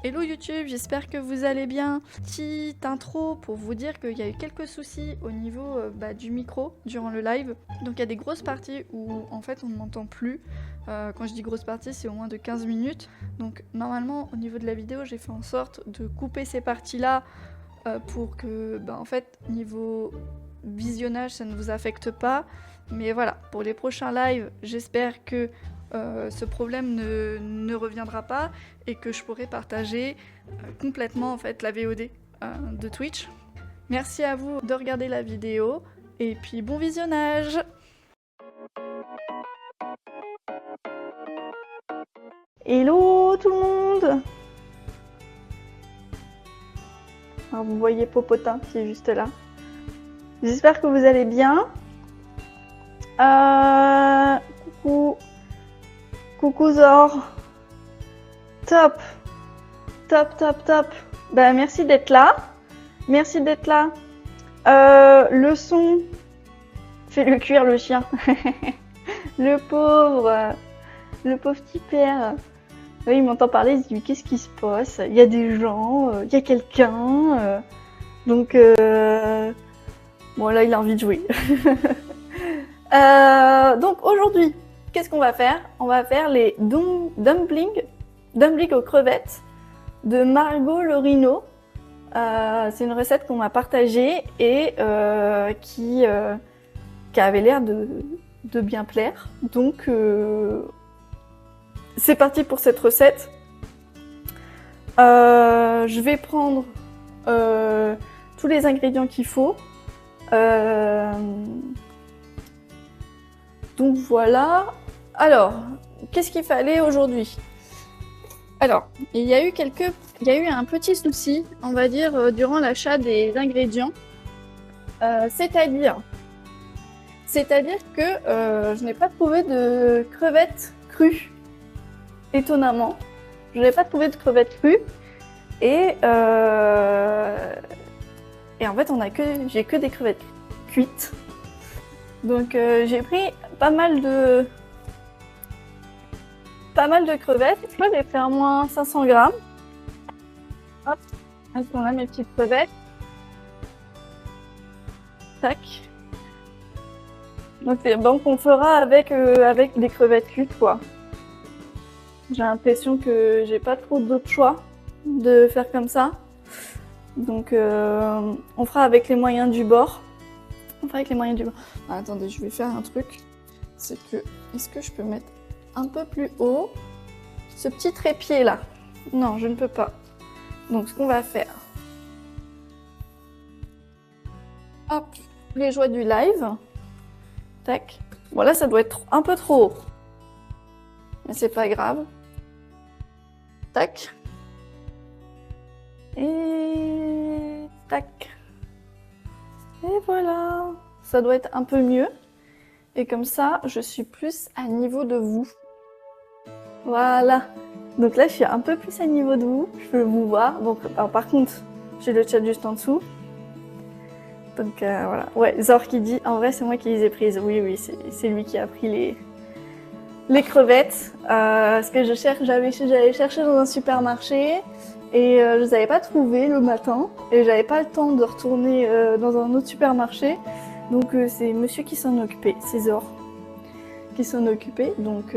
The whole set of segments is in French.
Hello YouTube, j'espère que vous allez bien. Petite intro pour vous dire qu'il y a eu quelques soucis au niveau du micro durant le live. Donc il y a des grosses parties où en fait on ne m'entend plus. Quand je dis grosse partie, c'est au moins de 15 minutes. Donc normalement au niveau de la vidéo, j'ai fait en sorte de couper ces parties-là pour que en fait niveau visionnage ça ne vous affecte pas. Mais voilà, pour les prochains lives, j'espère que ce problème ne reviendra pas et que je pourrai partager complètement en fait la VOD de Twitch. Merci à vous de regarder la vidéo et puis bon visionnage. Hello tout le monde. Alors vous voyez Popotin qui est juste là. J'espère que vous allez bien. Coucou. Coucou Zor. Top. Top, top, top. Bah, merci d'être là. Merci d'être là. Le son. Fais-le cuire le chien. Le pauvre petit père. Oui, il m'entend parler, il se dit qu'est-ce qui se passe? Il y a des gens, il y a quelqu'un. Donc, bon là, il a envie de jouer. Donc aujourd'hui, qu'est-ce qu'on va faire? On va faire les dumplings aux crevettes de Margot Lorino. C'est une recette qu'on m'a partagée et qui avait l'air de bien plaire. Donc c'est parti pour cette recette. Je vais prendre tous les ingrédients qu'il faut. Donc voilà. Alors, qu'est-ce qu'il fallait aujourd'hui? Alors, il y a eu un petit souci, on va dire, durant l'achat des ingrédients. C'est-à-dire que je n'ai pas trouvé de crevettes crues. Étonnamment, je n'ai pas trouvé de crevettes crues. Et en fait, j'ai que des crevettes cuites. Donc j'ai pris pas mal de crevettes. Je crois que j'ai fait au moins 500 grammes. Hop, est-ce qu'on a mes petites crevettes? Tac. Donc on fera avec des crevettes cuites quoi. J'ai l'impression que j'ai pas trop d'autres choix de faire comme ça. Donc on fera avec les moyens du bord. Ah, attendez, je vais faire un truc. C'est que, est-ce que je peux mettre un peu plus haut ce petit trépied là? Non, je ne peux pas. Donc ce qu'on va faire. Hop, les joies du live. Tac. Bon là, ça doit être un peu trop haut. Mais c'est pas grave. Tac. Et tac. Et voilà, ça doit être un peu mieux. Et comme ça, je suis plus à niveau de vous. Voilà. Donc là, je suis un peu plus à niveau de vous. Je peux vous voir. Donc, alors, par contre, j'ai le chat juste en dessous. Donc voilà. Ouais, Zor qui dit, en vrai, c'est moi qui les ai prises. Oui, oui, c'est lui qui a pris les crevettes. Ce que j'allais chercher dans un supermarché. Et je les avais pas trouvées le matin et j'avais pas le temps de retourner dans un autre supermarché. Donc c'est monsieur qui s'en occupait, c'est Zor qui s'en occupait. Donc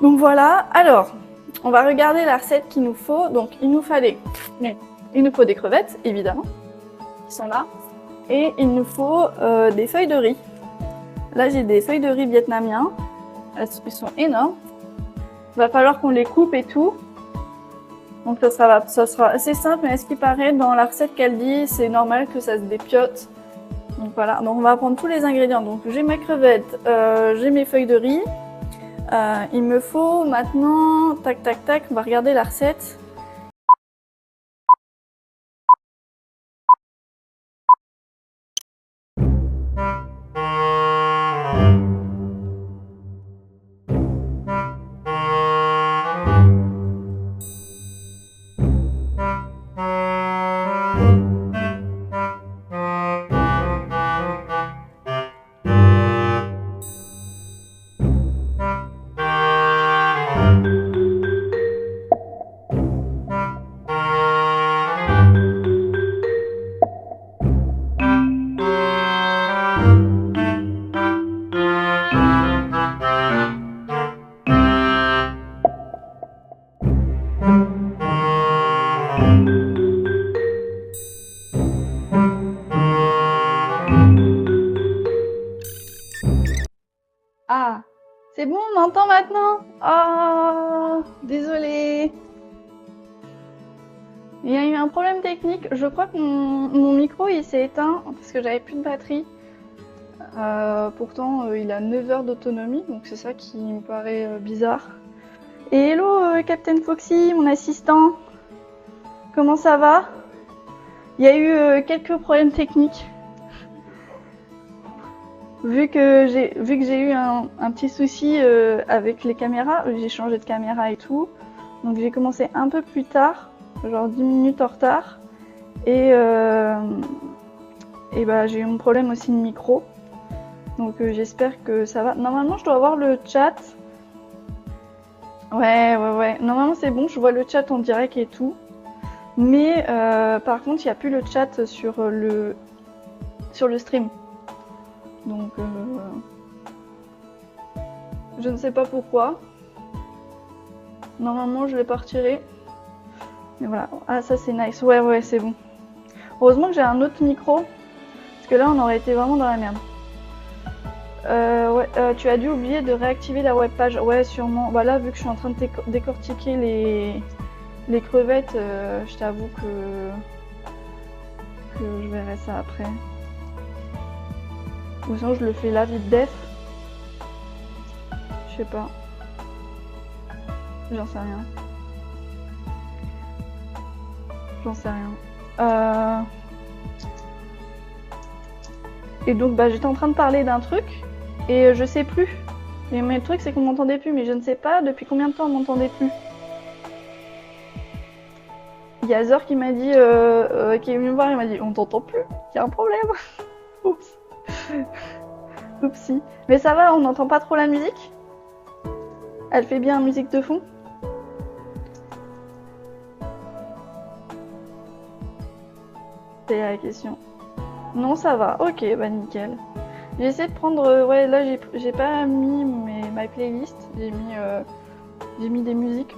voilà. Alors, on va regarder la recette qu'il nous faut. Donc il nous faut des crevettes, évidemment, qui sont là. Et il nous faut des feuilles de riz. Là j'ai des feuilles de riz vietnamiens. Elles sont énormes. Il va falloir qu'on les coupe et tout. Donc ça sera assez simple, mais à ce qui paraît, dans la recette qu'elle dit, c'est normal que ça se dépiote. Donc voilà, donc on va prendre tous les ingrédients. Donc j'ai ma crevette, j'ai mes feuilles de riz. Il me faut maintenant, tac tac tac, on va regarder la recette. Ah, c'est bon, on m'entend maintenant? Ah, désolée. Il y a eu un problème technique. Je crois que mon micro il s'est éteint parce que j'avais plus de batterie. Pourtant, il a 9 heures d'autonomie, donc c'est ça qui me paraît bizarre. Et hello, Captain Foxy, mon assistant. Comment ça va? Il y a eu quelques problèmes techniques. Vu que j'ai eu un petit souci avec les caméras, j'ai changé de caméra et tout. Donc j'ai commencé un peu plus tard, genre 10 minutes en retard. Et bah, j'ai eu un problème aussi de micro. Donc j'espère que ça va. Normalement, je dois avoir le chat. Ouais. Normalement, c'est bon, je vois le chat en direct et tout. Mais par contre, il n'y a plus le chat sur le stream. Donc je ne sais pas pourquoi. Normalement, je l'ai pas retiré. Mais voilà. Ah, ça c'est nice. Ouais, c'est bon. Heureusement que j'ai un autre micro. Parce que là, on aurait été vraiment dans la merde. Tu as dû oublier de réactiver la webpage. Ouais, sûrement. Bah là, vu que je suis en train de décortiquer les crevettes, je t'avoue que je verrai ça après. Ou sinon, je le fais là, vite def. Je sais pas. J'en sais rien. Et donc, bah, j'étais en train de parler d'un truc. Et je sais plus. Mais le truc, c'est qu'on m'entendait plus. Mais je ne sais pas depuis combien de temps on m'entendait plus. Il y a Zor qui m'a dit, qui est venu me voir, il m'a dit on t'entend plus, il y a un problème. Oups. Oupsie. Mais ça va, on n'entend pas trop la musique? Elle fait bien musique de fond? C'est la question. Non, ça va. Ok, bah nickel. J'ai essayé de prendre... ouais, là, j'ai pas mis ma playlist. J'ai mis des musiques.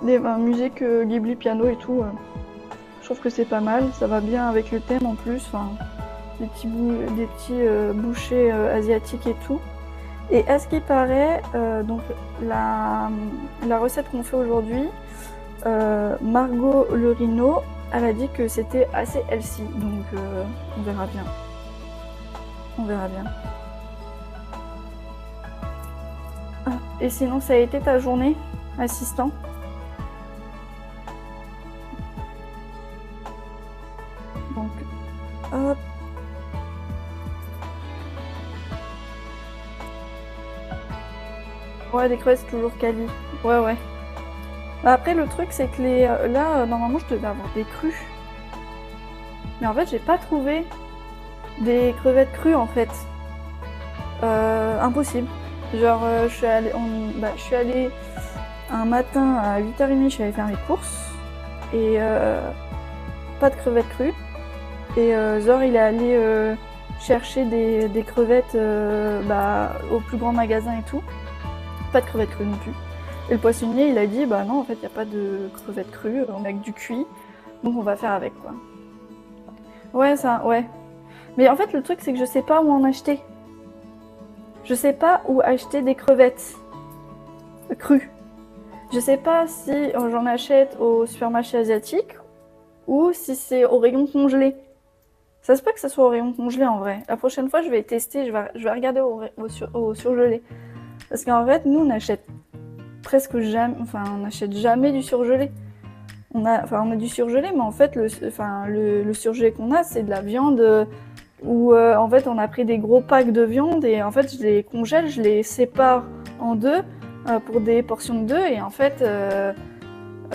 Des musiques Ghibli piano et tout. Je trouve que c'est pas mal. Ça va bien avec le thème en plus. Enfin, des petits bouchées asiatiques et tout. Et à ce qui paraît, donc la recette qu'on fait aujourd'hui, Margot Le Rhino, elle a dit que c'était assez healthy, donc on verra bien. On verra bien. Ah, et sinon, ça a été ta journée, assistant? Donc, hop. Ouais, des crevettes, c'est toujours quali. Ouais. Après, le truc, c'est que là, normalement, je devais avoir des crues. Mais en fait, j'ai pas trouvé des crevettes crues, en fait. Impossible. Genre, je suis allée un matin à 8h30, je suis allée faire mes courses. Et pas de crevettes crues. Et Zor, il est allé chercher des crevettes au plus grand magasin et tout. Pas de crevettes crues non plus. Et le poissonnier, il a dit, bah non, en fait, il n'y a pas de crevettes crues, on a que du cuit, donc on va faire avec, quoi. Ouais. Mais en fait, le truc, c'est que je sais pas où en acheter. Je sais pas où acheter des crevettes crues. Je sais pas si j'en achète au supermarché asiatique ou si c'est au rayon congelé. Ça se peut que ça soit au rayon congelé en vrai. La prochaine fois, je vais tester, je vais regarder au surgelé. Parce qu'en fait, nous, on achète presque jamais, on n'achète jamais du surgelé. On a du surgelé, mais en fait, le surgelé qu'on a, c'est de la viande où en fait, on a pris des gros packs de viande et en fait, je les congèle, je les sépare en deux pour des portions de deux et en fait,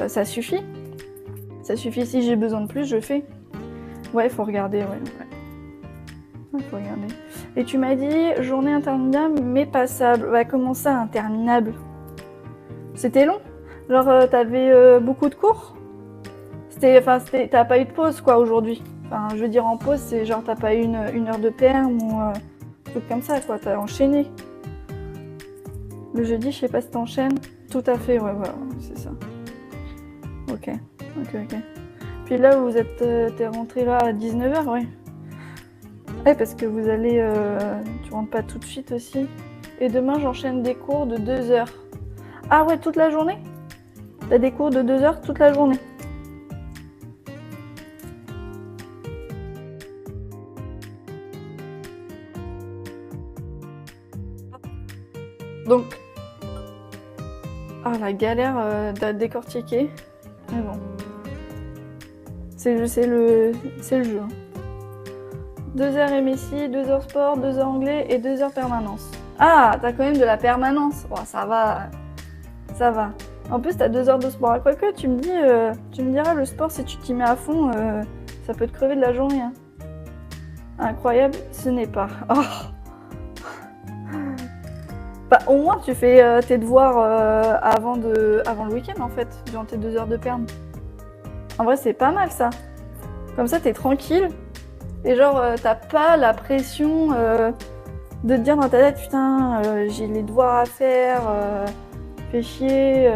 ça suffit. Ça suffit. Si j'ai besoin de plus, je fais. Ouais, faut regarder, ouais, faut regarder. Et tu m'as dit journée interminable mais passable. Bah, comment ça, interminable? C'était long? Genre, t'avais beaucoup de cours? T'as pas eu de pause, quoi, aujourd'hui? Enfin, je veux dire, en pause, c'est genre, t'as pas eu une heure de perm ou un truc comme ça, quoi. T'as enchaîné. Le jeudi, je sais pas si t'enchaînes. Tout à fait, ouais, voilà, c'est ça. ok. Puis là, vous êtes, t'es rentré là à 19h, ouais. Ouais, parce que vous allez, tu rentres pas tout de suite aussi. Et demain, j'enchaîne des cours de 2 heures. Ah ouais, toute la journée? T'as des cours de 2 heures toute la journée? Donc, la galère d'à décortiquer. Mais bon. C'est le jeu. Hein. 2 heures MSI, 2 heures sport, 2 heures anglais et 2 heures permanence. Ah, t'as quand même de la permanence. Oh, ça va. En plus, t'as 2 heures de sport. Quoique, tu me diras, le sport, si tu t'y mets à fond, ça peut te crever de la journée. Hein. Incroyable, ce n'est pas. Oh. Bah, au moins, tu fais tes devoirs avant le week-end, en fait, durant tes 2 heures de perm. En vrai, c'est pas mal, ça. Comme ça, t'es tranquille. Et genre, t'as pas la pression de te dire dans ta tête, putain, j'ai les devoirs à faire, fais chier.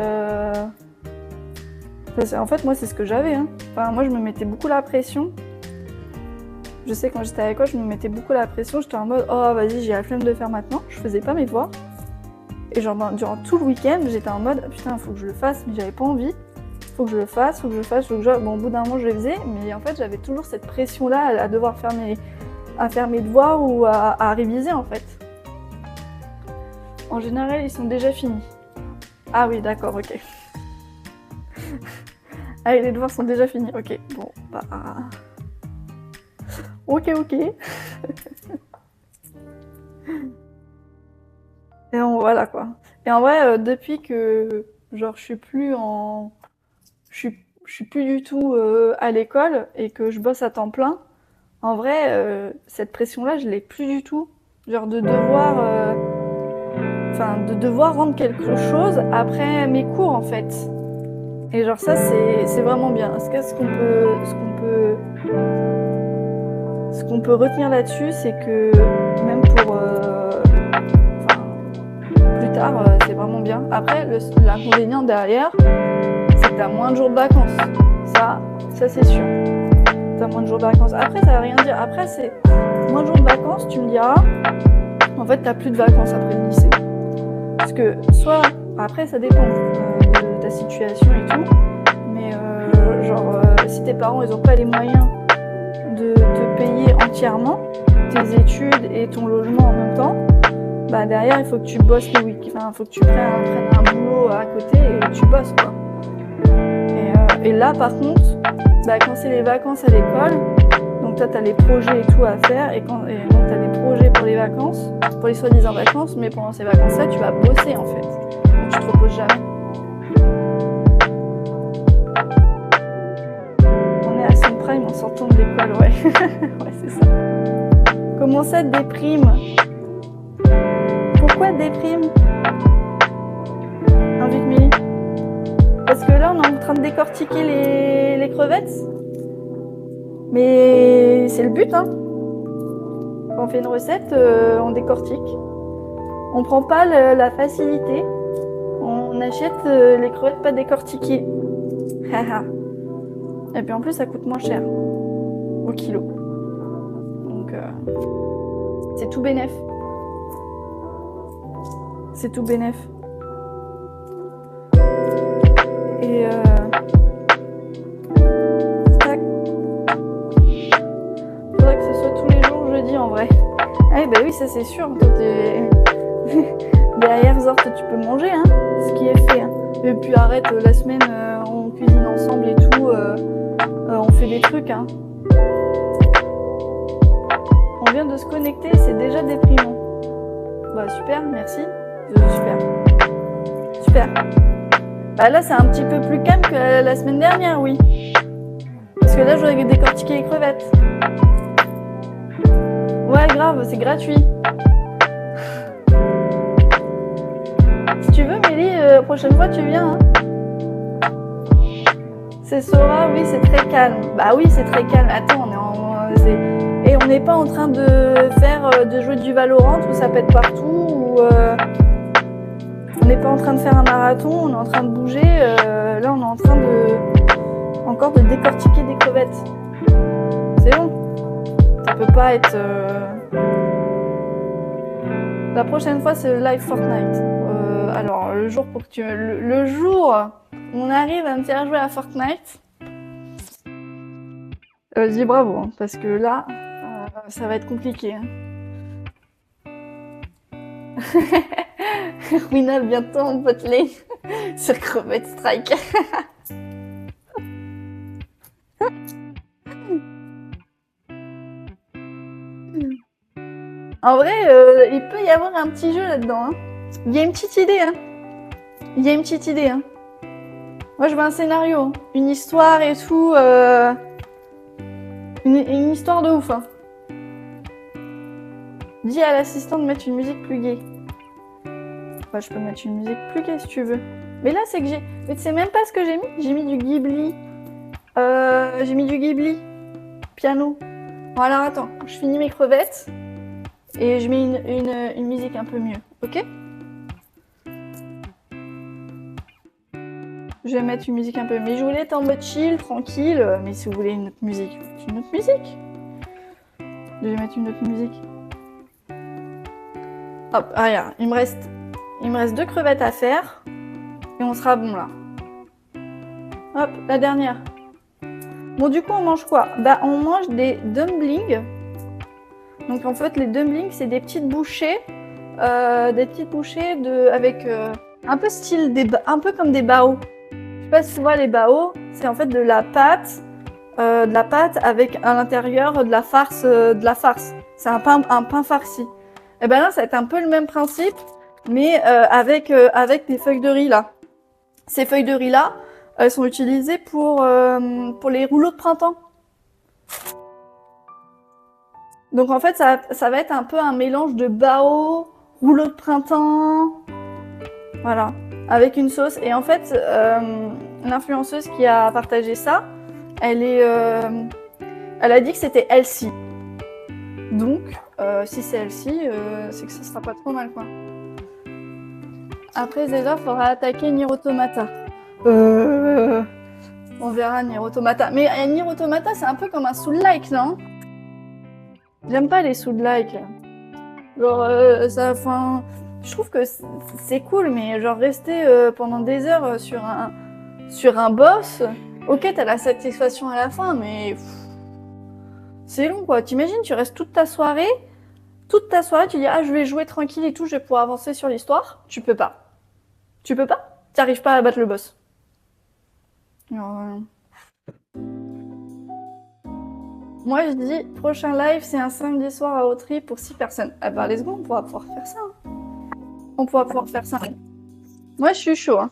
En fait, moi, c'est ce que j'avais. Hein. Enfin, moi, je me mettais beaucoup la pression. Je sais, quand j'étais à l'école, je me mettais beaucoup la pression. J'étais en mode, oh, vas-y, j'ai la flemme de le faire maintenant. Je faisais pas mes devoirs. Et genre, durant tout le week-end, j'étais en mode, putain, faut que je le fasse, mais j'avais pas envie. Faut que je le fasse. Bon, au bout d'un moment, je le faisais, mais en fait, j'avais toujours cette pression-là à devoir faire mes devoirs ou à réviser, en fait. En général, ils sont déjà finis. Ah oui, d'accord, ok. Ah, les devoirs sont déjà finis, ok. Bon, bah... Ok. Et voilà, quoi. Et en vrai, depuis que, genre, je suis plus du tout à l'école et que je bosse à temps plein, en vrai, cette pression-là, je l'ai plus du tout. Genre de devoir rendre quelque chose après mes cours, en fait. Et genre ça, c'est vraiment bien. Ce qu'on peut retenir là-dessus, c'est que même pour plus tard, c'est vraiment bien. Après, l'inconvénient derrière, c'est que t'as moins de jours de vacances. Ça c'est sûr. T'as moins de jours de vacances. Après, ça veut rien dire. Après, c'est moins de jours de vacances, tu me diras. En fait, t'as plus de vacances après le lycée. Parce que soit, après, ça dépend de ta situation et tout. Mais si tes parents, ils ont pas les moyens de te payer entièrement tes études et ton logement en même temps, bah derrière, il faut que tu bosses les week-ends. Enfin, il faut que tu prennes un boulot à côté et tu bosses, quoi. Et là, par contre, bah, quand c'est les vacances à l'école, donc toi, tu as les projets et tout à faire, et donc tu as des projets pour les vacances, pour les soi-disant vacances, mais pendant ces vacances-là, tu vas bosser, en fait. Donc tu te reposes jamais. On est à son prime en sortant de l'école, ouais. Ouais, c'est ça. Comment ça, déprime? Pourquoi déprime? Invite Mélie. Parce que là, on est en train de décortiquer les crevettes. Mais c'est le but, hein. Quand on fait une recette, on décortique. On prend pas la facilité. On achète les crevettes pas décortiquées. Et puis en plus, ça coûte moins cher au kilo. Donc, c'est tout bénef. C'est tout bénef. Et tac. Faudrait que ce soit tous les jours jeudi en vrai. Ah bah oui, ça c'est sûr. Toi, derrière Zort, tu peux manger, hein, ce qui est fait. Hein. Et puis arrête, la semaine, on cuisine ensemble et tout. On fait des trucs, hein. On vient de se connecter, c'est déjà déprimant. Bah super, merci. Super. Bah là, c'est un petit peu plus calme que la semaine dernière, oui. Parce que là, j'aurais décortiqué les crevettes. Ouais, grave, c'est gratuit. Si tu veux, Mélie, prochaine fois, tu viens. Hein. C'est Sora, oui, c'est très calme. Bah oui, c'est très calme. Attends, et on n'est pas en train de jouer du Valorant où ça pète partout, ou on n'est pas en train de faire un marathon, on est en train de bouger. Là, on est en train encore de décortiquer des crevettes. C'est bon. Ça peut pas être... La prochaine fois, c'est le live Fortnite. Alors, le jour pour que tu... Le jour où on arrive à me faire jouer à Fortnite, je dis bravo, hein, parce que là, ça va être compliqué. Hein. Wina, bientôt en botlane sur Crevette Strike. En vrai, il peut y avoir un petit jeu là-dedans. Hein. Il y a une petite idée. Hein. Il y a une petite idée. Hein. Moi, je veux un scénario, hein. Une histoire et tout. Une histoire de ouf. Hein. Dis à l'assistant de mettre une musique plus gaie. Enfin, je peux mettre une musique plus gaie si tu veux. Mais là, c'est que j'ai... Mais tu sais même pas ce que j'ai mis. J'ai mis du Ghibli. J'ai mis du Ghibli. Piano. Bon, alors attends. Je finis mes crevettes. Et je mets une musique un peu mieux. Ok ? Je vais mettre une musique un peu... Mais je voulais être en mode chill, tranquille. Mais si vous voulez une autre musique, une autre musique. Je vais mettre une autre musique. Hop, regarde. Il me reste 2 crevettes à faire. Et on sera bon là. Hop, la dernière. Bon, du coup, on mange quoi? Bah, on mange des dumplings. Donc, en fait, les dumplings, c'est des petites bouchées. Avec un peu style... un peu comme des bao. Je sais pas si tu vois les bao. C'est en fait de la pâte avec à l'intérieur de la farce. C'est un pain farci. Et ben là, ça va être un peu le même principe, mais avec des feuilles de riz là. Ces feuilles de riz là, elles sont utilisées pour les rouleaux de printemps. Donc en fait, ça va être un peu un mélange de bao, rouleau de printemps, voilà, avec une sauce. Et en fait, l'influenceuse qui a partagé ça, elle a dit que c'était Elsie. Donc, si c'est Elsie, c'est que ça sera pas trop mal, quoi. Après Zelda, faudra attaquer Nier Automata. On verra Nier Automata. Mais Nier Automata, c'est un peu comme un soul-like, non? J'aime pas les soul-like. Genre, je trouve que c'est cool, mais genre rester pendant des heures sur un boss, ok, t'as la satisfaction à la fin, mais c'est long, quoi. T'imagines, tu restes toute ta soirée, tu dis, ah, je vais jouer tranquille et tout, je vais pouvoir avancer sur l'histoire. Tu peux pas. T'arrives pas à battre le boss. Alors, moi, je dis, prochain live, c'est un samedi soir à Autry pour 6 personnes. Ah bah, let's go, on pourra pouvoir faire ça. Hein. On pourra pouvoir faire ça. Moi, je suis chaud. Hein.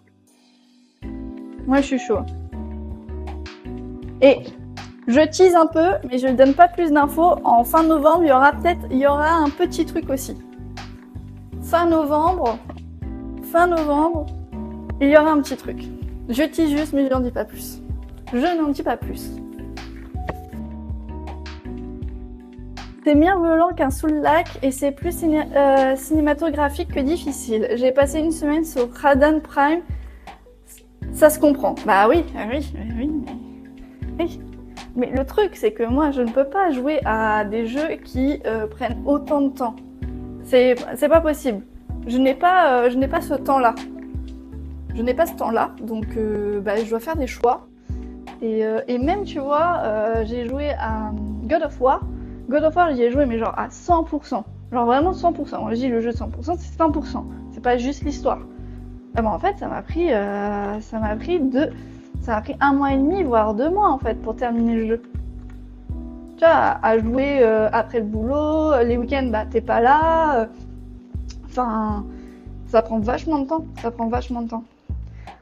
Et je tease un peu, mais je ne donne pas plus d'infos. En fin novembre, il y aura un petit truc aussi. Fin novembre, il y aura un petit truc. Je tease juste, mais je n'en dis pas plus. C'est bien violent qu'un soul-like et c'est plus cinématographique que difficile. J'ai passé une semaine sur Radan Prime. Ça se comprend. Bah oui. Mais le truc, c'est que moi, je ne peux pas jouer à des jeux qui prennent autant de temps. C'est pas possible. Je n'ai pas ce temps-là. Donc je dois faire des choix. Et même, tu vois, j'ai joué à God of War. God of War, j'y ai joué, mais genre à 100%. Genre vraiment 100%. Moi, je dis le jeu 100%, c'est 100%. C'est pas juste l'histoire. En fait, ça m'a pris 1 mois et demi, voire 2 mois, en fait, pour terminer le jeu. Tu vois, à jouer après le boulot, les week-ends, bah, t'es pas là. Enfin, ça prend vachement de temps.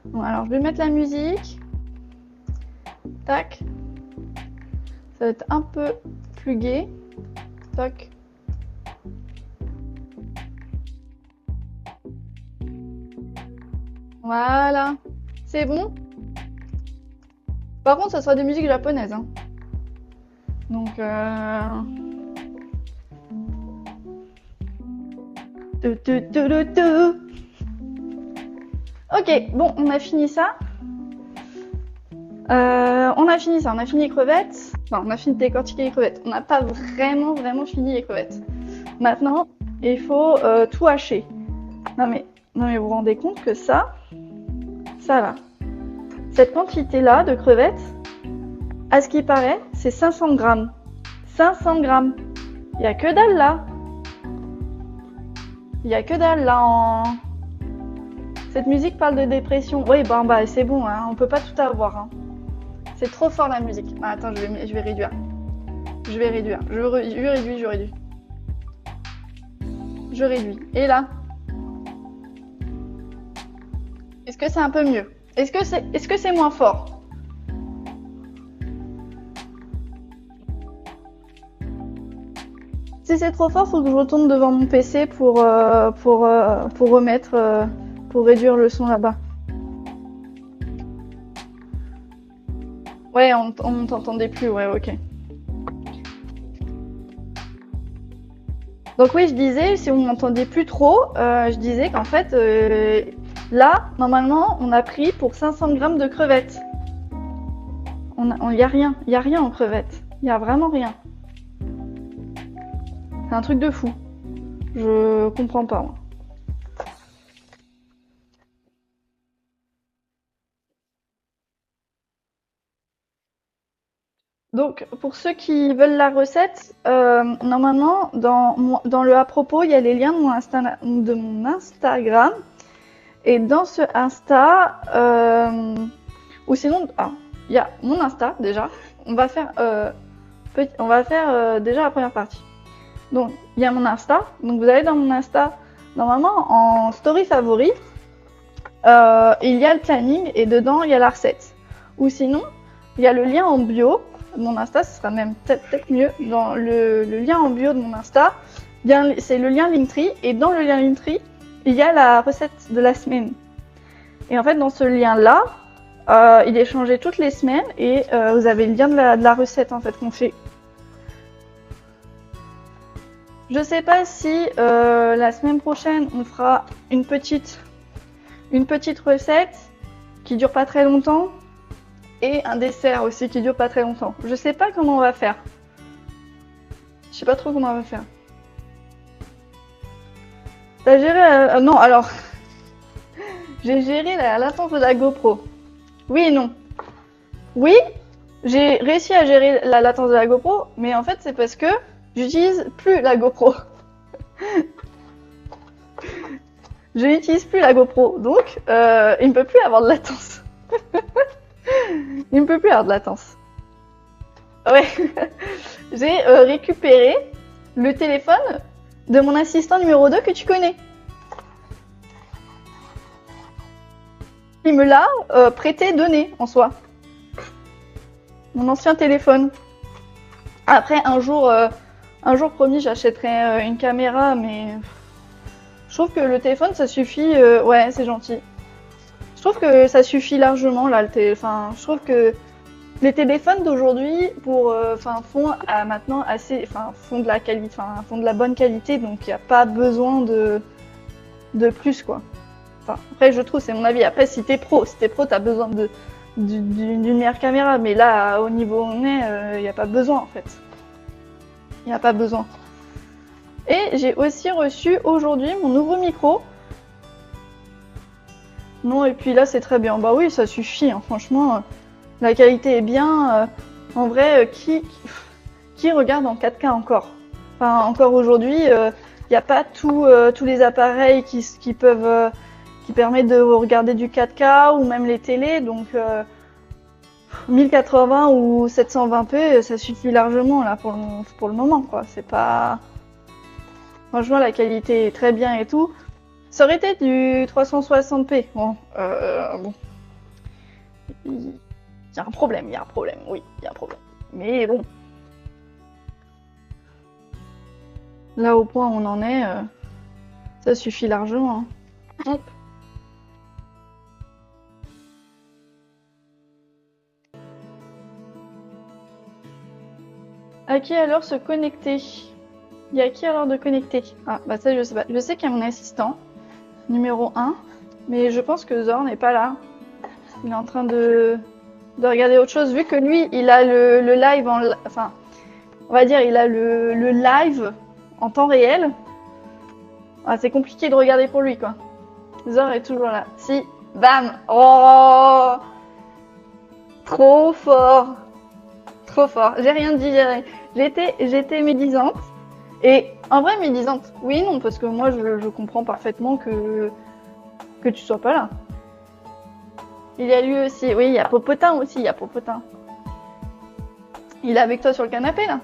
Bon, alors, je vais mettre la musique. Tac. Ça va être un peu plus gai. Toc. Voilà. C'est bon. Par contre, ça sera des musiques japonaises. Hein. Donc, Ok, bon, on a fini ça. On a fini ça, on a fini les crevettes. Enfin, on a fini de décortiquer les crevettes. On n'a pas vraiment fini les crevettes. Maintenant, il faut tout hacher. Non mais vous vous rendez compte que ça là, cette quantité-là de crevettes, à ce qui paraît, c'est 500 grammes. 500 grammes. Il n'y a que dalle là. Il n'y a que dalle là en... Cette musique parle de dépression. Oui, bah c'est bon, hein, on peut pas tout avoir. Hein. C'est trop fort la musique. Ah, attends, je vais réduire. Je réduis. Et là? Est-ce que c'est un peu mieux? Est-ce que c'est moins fort? Si c'est trop fort, faut que je retourne devant mon PC pour remettre, pour réduire le son là-bas. Ouais, on t'entendait plus, ouais, ok. Donc oui, je disais, si on m'entendait plus trop, je disais qu'en fait, là, normalement, on a pris pour 500 grammes de crevettes. Y a rien en crevettes. Y a vraiment rien. C'est un truc de fou. Je comprends pas, moi. Donc, pour ceux qui veulent la recette, normalement, dans le à propos, il y a les liens de mon Instagram. Et dans ce Insta, ou sinon, il y a mon Insta déjà. On va faire déjà la première partie. Donc, il y a mon Insta. Donc, vous allez dans mon Insta. Normalement, en story favori, il y a le planning et dedans, il y a la recette. Ou sinon, il y a le lien en bio de mon Insta. Ce sera même peut-être mieux. Dans le lien en bio de mon Insta, c'est le lien Linktree. Et dans le lien Linktree, il y a la recette de la semaine. Et en fait, dans ce lien-là, il est changé toutes les semaines et vous avez le lien de la recette en fait qu'on fait. Je sais pas si la semaine prochaine on fera une petite recette qui dure pas très longtemps et un dessert aussi qui dure pas très longtemps. Je sais pas comment on va faire. Je sais pas trop comment on va faire. T'as géré non, alors j'ai géré la latence de la GoPro. Oui et non. Oui, j'ai réussi à gérer la latence de la GoPro, mais en fait c'est parce que j'utilise plus la GoPro. Je n'utilise plus la GoPro, donc il ne peut plus avoir de latence. Il ne peut plus avoir de latence. Ouais. J'ai récupéré le téléphone de mon assistant numéro 2 que tu connais. Il me l'a donné en soi. Mon ancien téléphone. Après, un jour promis, j'achèterai une caméra, mais je trouve que le téléphone, ça suffit. Ouais, c'est gentil. Je trouve que ça suffit largement là. Je trouve que les téléphones d'aujourd'hui font maintenant font de la qualité, font de la bonne qualité, donc il n'y a pas besoin de plus quoi. Enfin, après, je trouve, c'est mon avis. Après, si t'es pro, t'as besoin d'une meilleure caméra. Mais là, au niveau où on est, il n'y a pas besoin, en fait. Il n'y a pas besoin. Et j'ai aussi reçu aujourd'hui mon nouveau micro. Non, et puis là, c'est très bien. Bah oui, ça suffit, hein. Franchement, la qualité est bien. En vrai, qui regarde en 4K encore? Enfin, encore aujourd'hui, il n'y a pas tous les appareils qui permettent de regarder du 4K ou même les télés, donc 1080 ou 720p, ça suffit largement là pour le moment quoi. C'est pas, franchement la qualité est très bien et tout. Ça aurait été du 360p. Bon, il y a un problème, oui, il y a un problème. Mais bon, là au point où on en est, ça suffit largement. Hein. Hop. À qui alors se connecter? Il y a qui alors de connecter? Ah, bah ça je sais pas. Je sais qu'il y a mon assistant, numéro 1, mais je pense que Zor n'est pas là. Il est en train de de regarder autre chose, vu que lui, il a le live enfin, on va dire, il a le live en temps réel. Ah, c'est compliqué de regarder pour lui, quoi. Zor est toujours là. Si, bam. Oh, trop fort. Trop fort. J'ai rien dit. J'étais médisante. Et en vrai, médisante, oui et non, parce que moi, je comprends parfaitement que tu sois pas là. Il y a lui aussi. Oui, il y a Popotin aussi. Il y a Popotin. Il est avec toi sur le canapé, là?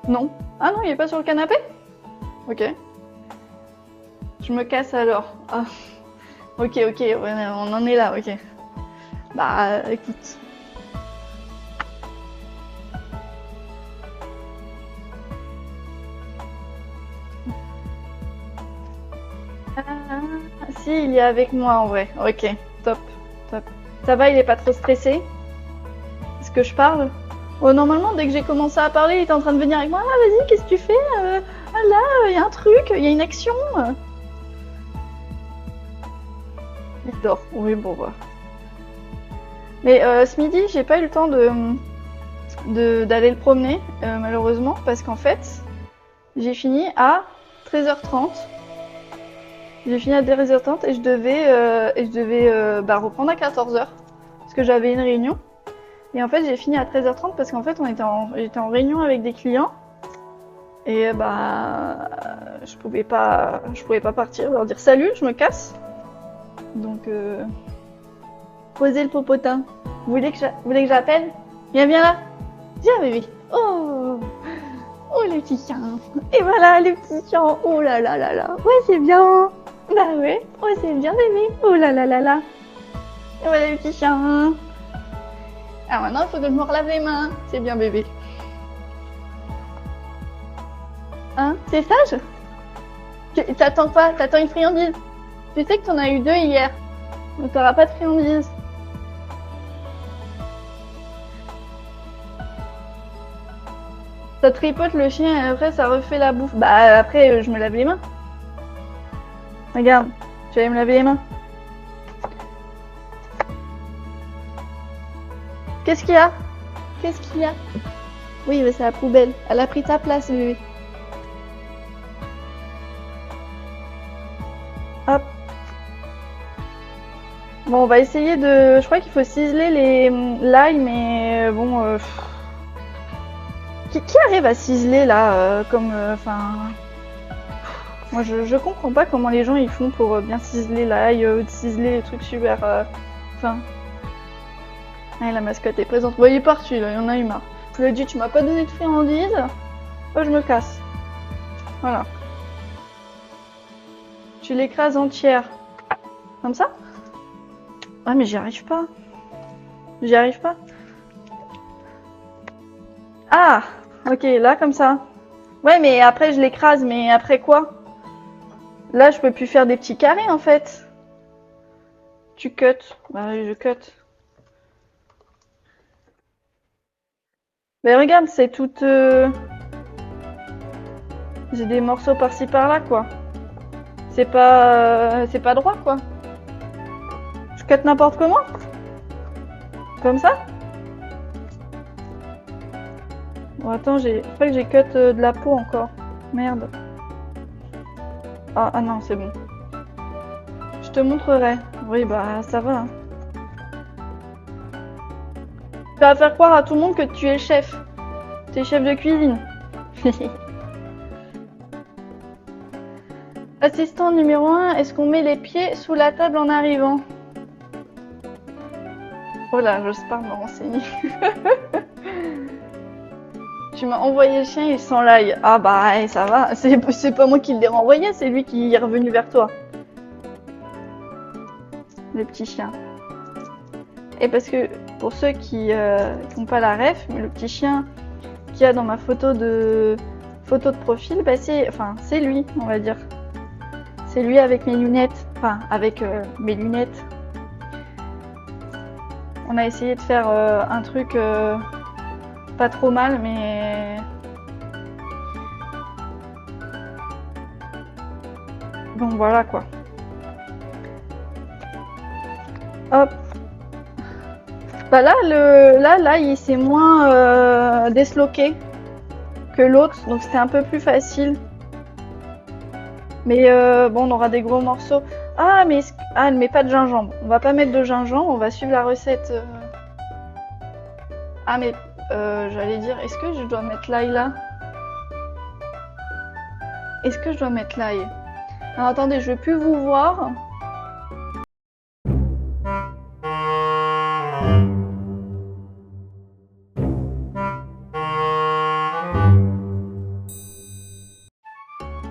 Non. Ah non, il est pas sur le canapé? Ok. Je me casse alors. Ah. Ok, ouais, on en est là, ok. Bah, écoute. Ah, si, il est avec moi en vrai. Ok, top. Ça va, il est pas trop stressé? Est-ce que je parle? Oh, normalement, dès que j'ai commencé à parler, il était en train de venir avec moi. Ah, vas-y, qu'est-ce que tu fais? Ah là, il y a un truc, il y a une action. Il dort. Oui, bon, bah. Mais ce midi, j'ai pas eu le temps d'aller le promener, malheureusement, parce qu'en fait, j'ai fini à 13h30. J'ai fini à 13h30 et je devais bah, reprendre à 14h parce que j'avais une réunion. Et en fait, j'ai fini à 13h30 parce qu'en fait, j'étais en réunion avec des clients et bah je pouvais pas partir, leur dire salut, je me casse. Donc posez le popotin. Vous voulez que j'appelle? Viens là. Viens bébé. Oh, oh le petit chien. Et voilà le petit chien. Oh là là là là. Ouais, c'est bien. Bah ouais. Oh, c'est bien bébé. Oh là là là là. Et voilà le petit chien. Ah, maintenant, il faut que je me relave les mains. C'est bien, bébé. Hein? C'est sage? T'attends pas, t'attends une friandise. Tu sais que t'en as eu 2 hier. Donc t'auras pas de friandise. Ça tripote le chien et après ça refait la bouffe. Bah après, je me lave les mains. Regarde, je vais aller me laver les mains. Qu'est-ce qu'il y a? Qu'est-ce qu'il y a? Oui, mais c'est la poubelle. Elle a pris ta place, bébé. Hop. Bon, on va essayer de... Je crois qu'il faut ciseler l'ail, mais bon... Qui arrive à ciseler là, comme... Enfin... Moi, je comprends pas comment les gens ils font pour bien ciseler l'ail, ciseler les trucs super... Enfin... Ah, la mascotte est présente. Bon, il est parti, là, il en a eu marre. Je lui ai dit, tu m'as pas donné de friandises, je me casse. Voilà. Tu l'écrases entière. Comme ça? Ah, mais j'y arrive pas. J'y arrive pas. Ah! Ok, là, comme ça. Ouais, mais après, je l'écrase, mais après quoi? Là, je peux plus faire des petits carrés, en fait. Tu cut. Bah oui, je cut. Mais regarde, c'est toute... J'ai des morceaux par-ci par-là, quoi. C'est pas droit, quoi. Je cut n'importe comment. Comme ça. Bon, attends, je crois que j'ai cut de la peau encore. Merde. Ah non, c'est bon. Je te montrerai. Oui, bah ça va. Hein. Tu vas faire croire à tout le monde que tu es chef. Tu es chef de cuisine. Assistant numéro 1, est-ce qu'on met les pieds sous la table en arrivant? Oh là, j'ose pas me renseigner. Tu m'as envoyé le chien, il sent l'ail. Ah bah ça va, c'est pas moi qui l'ai renvoyé, c'est lui qui est revenu vers toi. Le petit chien. Et parce que pour ceux qui n'ont pas la ref, mais le petit chien qu'il y a dans ma photo de profil, bah c'est lui, on va dire. C'est lui avec mes lunettes, enfin avec mes lunettes. On a essayé de faire un truc pas trop mal, mais bon voilà quoi. Hop. Bah là, là, il s'est moins disloqué que l'autre, donc c'était un peu plus facile. Mais bon, on aura des gros morceaux. Ah, mais elle met pas de gingembre. On va pas mettre de gingembre, on va suivre la recette. Ah, mais j'allais dire, est-ce que je dois mettre l'ail là? Est-ce que je dois mettre l'ail? Alors attendez, je vais plus vous voir.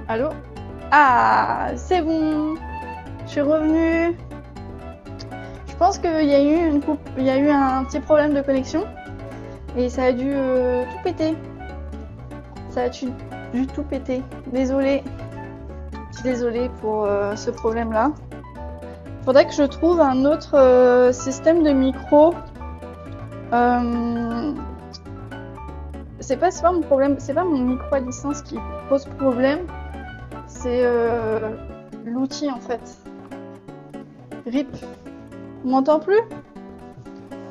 Allô? Ah, c'est bon. Je suis revenue. Je pense qu'il y a eu il y a eu un petit problème de connexion et ça a dû tout péter. Ça a dû tout péter. Désolée. Je suis désolée pour ce problème-là. Faudrait que je trouve un autre système de micro. C'est pas mon problème, c'est pas mon micro à licence qui pose problème, c'est l'outil en fait. RIP. On m'entend plus?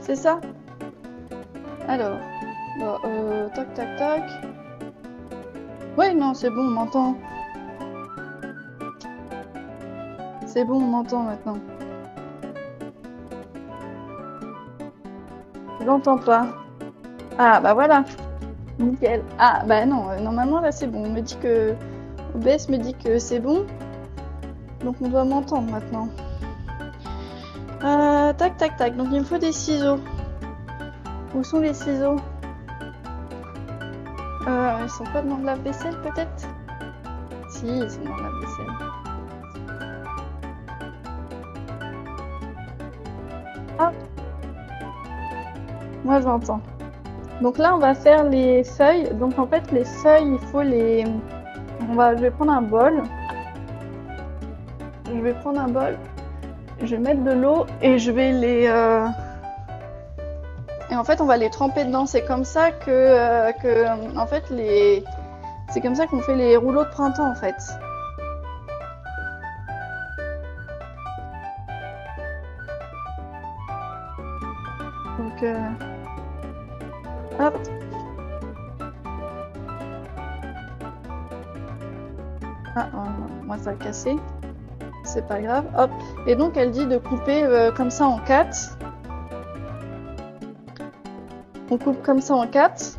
C'est ça? Alors, bah, tac tac tac. Ouais, non, c'est bon, on m'entend. C'est bon, on m'entend maintenant. Je l'entends pas. Ah, bah voilà. Nickel. Ah, bah non, normalement là c'est bon. On me dit que. OBS me dit que c'est bon. Donc on doit m'entendre maintenant. Tac, tac, tac. Donc il me faut des ciseaux. Où sont les ciseaux? Ils sont pas dans le lave-vaisselle peut-être? Si, ils sont dans le lave-vaisselle. Ah! Moi j'entends. Donc là on va faire les feuilles. Donc en fait les feuilles, il faut les... Je vais prendre un bol. Je vais prendre un bol. Je vais mettre de l'eau et je vais les... Et en fait on va les tremper dedans. C'est comme ça que en fait les... C'est comme ça qu'on fait les rouleaux de printemps en fait. Donc hop. Ah, moi ça a cassé. C'est pas grave. Hop. Et donc elle dit de couper comme ça en 4. On coupe comme ça en 4.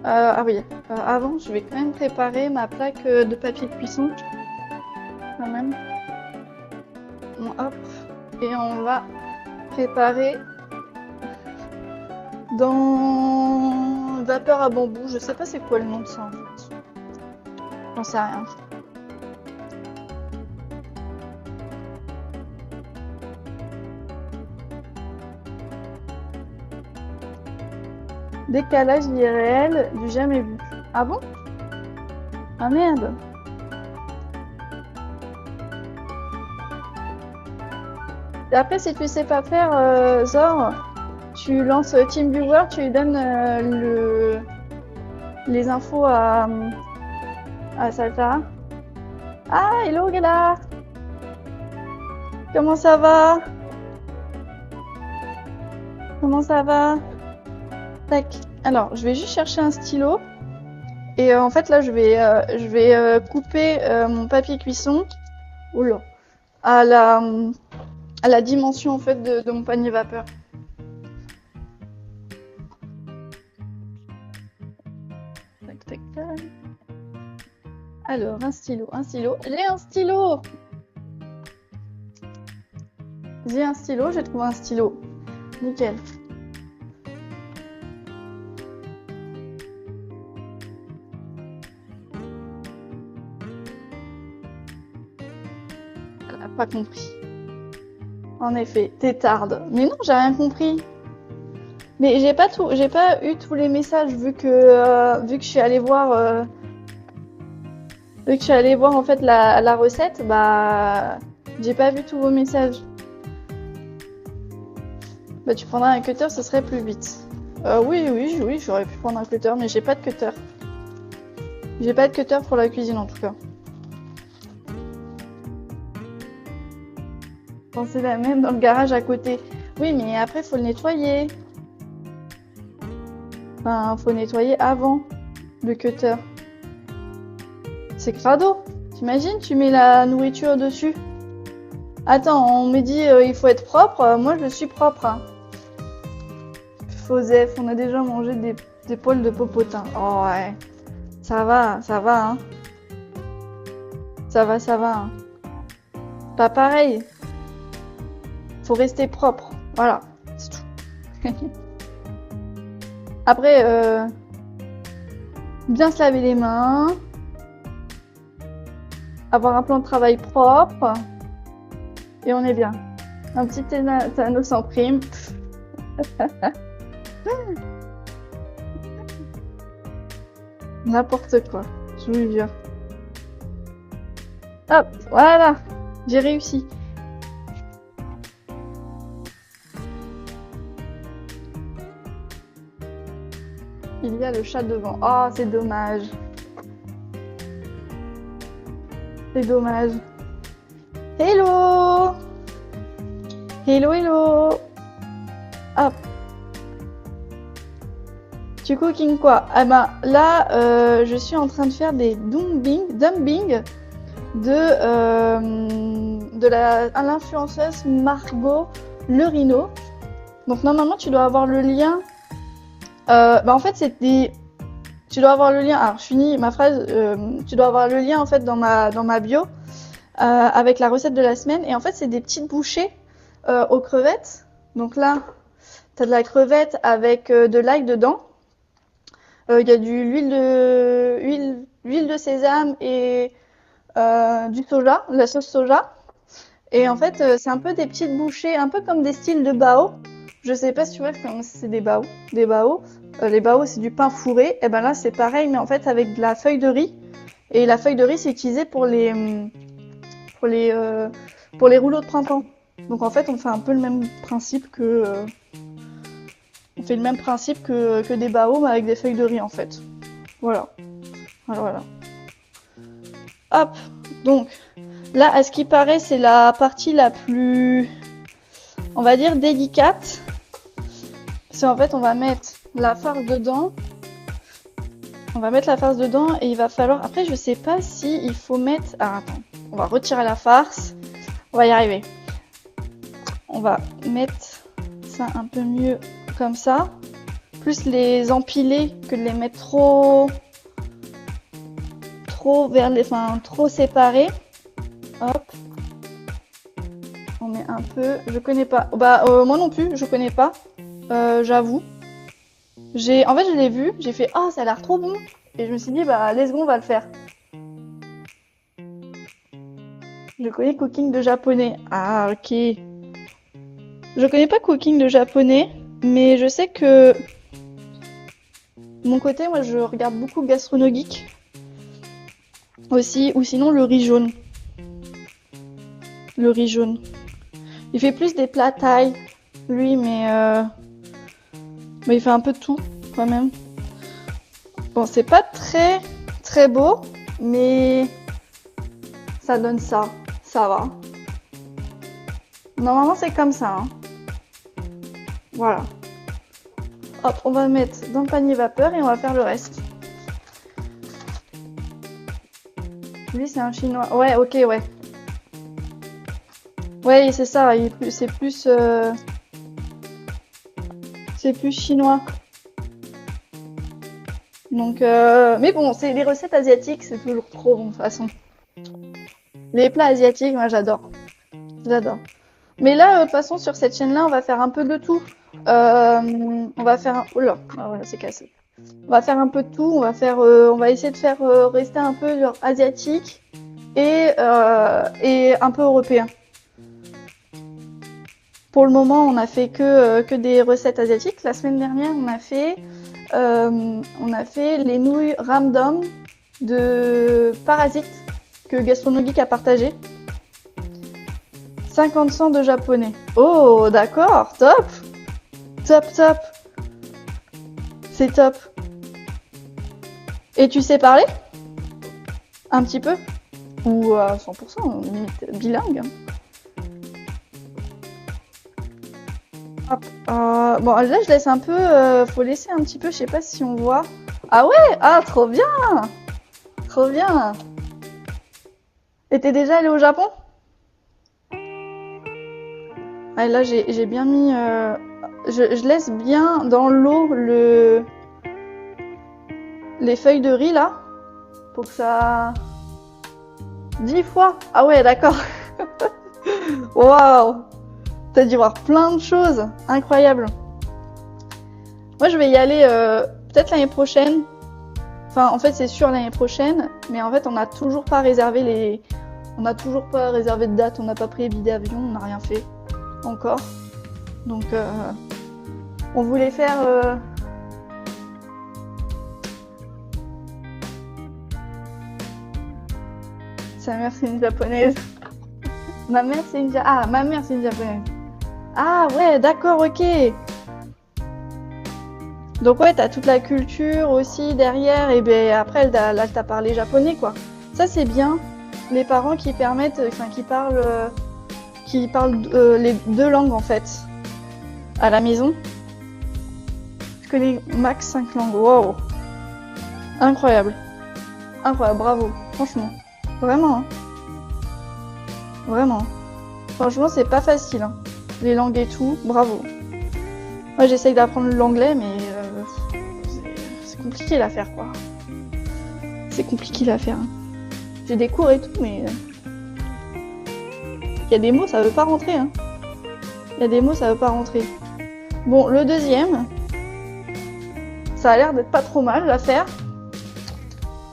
Ah oui. Avant, je vais quand même préparer ma plaque de papier de cuisson. Quand même. Bon, hop. Et on va préparer dans vapeur à bambou. Je sais pas c'est quoi le nom de ça en fait. J'en sais rien. Décalage irréel du jamais vu. Ah bon? Ah merde. Et après, si tu sais pas faire, Zor, tu lances TeamViewer, tu lui donnes les infos à Saltara. Ah, hello Gala! Comment ça va? Comment ça va? Tac. Alors, je vais juste chercher un stylo. Et en fait, là, je vais couper mon papier cuisson. Oula. À la dimension en fait de mon panier vapeur. Tac, tac, tac. Alors, un stylo, un stylo. J'ai un stylo! J'ai un stylo, j'ai trouvé un stylo. Nickel. Elle n'a pas compris. En effet, t'étardes. Mais non, j'ai rien compris. Mais j'ai pas eu tous les messages vu que je suis allée voir en fait la recette, bah j'ai pas vu tous vos messages. Bah tu prendras un cutter, ce serait plus vite. Oui, j'aurais pu prendre un cutter, mais j'ai pas de cutter. J'ai pas de cutter pour la cuisine en tout cas. Quand c'est la même dans le garage à côté. Oui, mais après, faut le nettoyer. Enfin, faut nettoyer avant le cutter. C'est crado. T'imagines, tu mets la nourriture dessus. Attends, on me dit il faut être propre. Moi, je suis propre. Hein. Fosef, on a déjà mangé des poils de popotin. Oh ouais. Ça va, hein. Ça va. Hein. Pas pareil. Faut rester propre. Voilà, c'est tout. Après, bien se laver les mains. Avoir un plan de travail propre. Et on est bien. Un petit Thanos en prime. N'importe quoi, je vous jure. Hop, voilà. J'ai réussi. Il y a le chat devant. Oh, c'est dommage. C'est dommage. Hello! Hello! Hop. Tu cooking quoi? Ah ben là, je suis en train de faire des dumplings de l'influenceuse Margot Le Rhino. Donc normalement, tu dois avoir le lien. En fait, tu dois avoir le lien. Alors, je finis ma phrase. Tu dois avoir le lien en fait dans ma bio avec la recette de la semaine. Et en fait, c'est des petites bouchées aux crevettes. Donc là, t'as de la crevette avec de l'ail dedans. Il y a l'huile de sésame et du soja, de la sauce soja. Et en fait, c'est un peu des petites bouchées, un peu comme des styles de bao. Je sais pas si tu vois comment c'est des bao. Les bao, c'est du pain fourré. Et ben là, c'est pareil, mais en fait avec de la feuille de riz. Et la feuille de riz, c'est utilisé pour les rouleaux de printemps. Donc en fait, on fait un peu le même principe que des bao, mais avec des feuilles de riz en fait. Voilà. Voilà. Hop. Donc là, à ce qui paraît, c'est la partie la plus, on va dire, délicate. C'est en fait, on va mettre la farce dedans. Et il va falloir. Après, je sais pas si il faut mettre. Ah, attends. On va retirer la farce. On va y arriver. On va mettre ça un peu mieux comme ça. Plus les empiler que de les mettre trop séparés. Hop. On met un peu. Je connais pas. Moi non plus, je connais pas. J'avoue. En fait, je l'ai vu. J'ai fait, oh, ça a l'air trop bon. Et je me suis dit, let's go, on va le faire. Je connais cooking de japonais. Ah, ok. Je connais pas cooking de japonais, mais je sais que de mon côté, moi, je regarde beaucoup Gastrono Geek aussi, ou sinon le riz jaune. Le riz jaune. Il fait plus des plats thaï, lui, mais il fait un peu de tout quand même. Bon, c'est pas très très beau, mais ça donne ça. Ça va. Normalement, c'est comme ça. Hein. Voilà. Hop, on va mettre dans le panier vapeur et on va faire le reste. Lui, c'est un chinois. Ouais, ok, ouais. Ouais, c'est ça. C'est plus chinois. Donc, mais bon, c'est les recettes asiatiques, c'est toujours trop bon de toute façon. Les plats asiatiques, moi, j'adore. J'adore. Mais là, de toute façon, sur cette chaîne-là, on va faire un peu de tout. On va faire oula, ah ouais, c'est cassé. On va faire un peu de tout. On va essayer de faire rester un peu genre asiatique et un peu européen. Pour le moment, on a fait que des recettes asiatiques. La semaine dernière, on a fait les nouilles ramdam de Parasite que Gastrono Geek a partagé. 50 cents de japonais. Oh, d'accord, top. Top. C'est top. Et tu sais parler? Un petit peu? Ou à 100%, limite bilingue? Hop. Bon, là, je laisse un peu. Faut laisser un petit peu. Je sais pas si on voit. Ah ouais! Ah, trop bien! Trop bien! Et t'es déjà allé au Japon? Ah, là, j'ai bien mis. Je laisse bien dans l'eau les feuilles de riz là. Pour que ça. 10 fois? Ah ouais, d'accord. Waouh! T'as dû voir plein de choses. Incroyable. Moi, je vais y aller peut-être l'année prochaine. Enfin, en fait, c'est sûr l'année prochaine. Mais en fait, on n'a toujours pas réservé On n'a toujours pas réservé de date. On n'a pas pris les billets d'avion. On n'a rien fait encore. Donc, on voulait faire. Sa mère, c'est une japonaise. Ma mère, c'est une ma mère, c'est une japonaise. Ah ouais, d'accord, ok. Donc ouais, t'as toute la culture aussi derrière, et ben après, là, t'as parlé japonais, quoi. Ça, c'est bien. Les parents qui permettent, enfin, qui parlent les deux langues, en fait, à la maison. Je connais max 5 langues. Wow. Incroyable. Incroyable, bravo. Franchement. Vraiment, hein. Vraiment. Franchement, c'est pas facile, hein. Les langues et tout, bravo. Moi, j'essaye d'apprendre l'anglais, mais c'est compliqué à faire, quoi. C'est compliqué à faire. Hein. J'ai des cours et tout, mais il y a des mots, ça veut pas rentrer. Hein. Il y a des mots, ça veut pas rentrer. Bon, le deuxième, ça a l'air d'être pas trop mal à faire.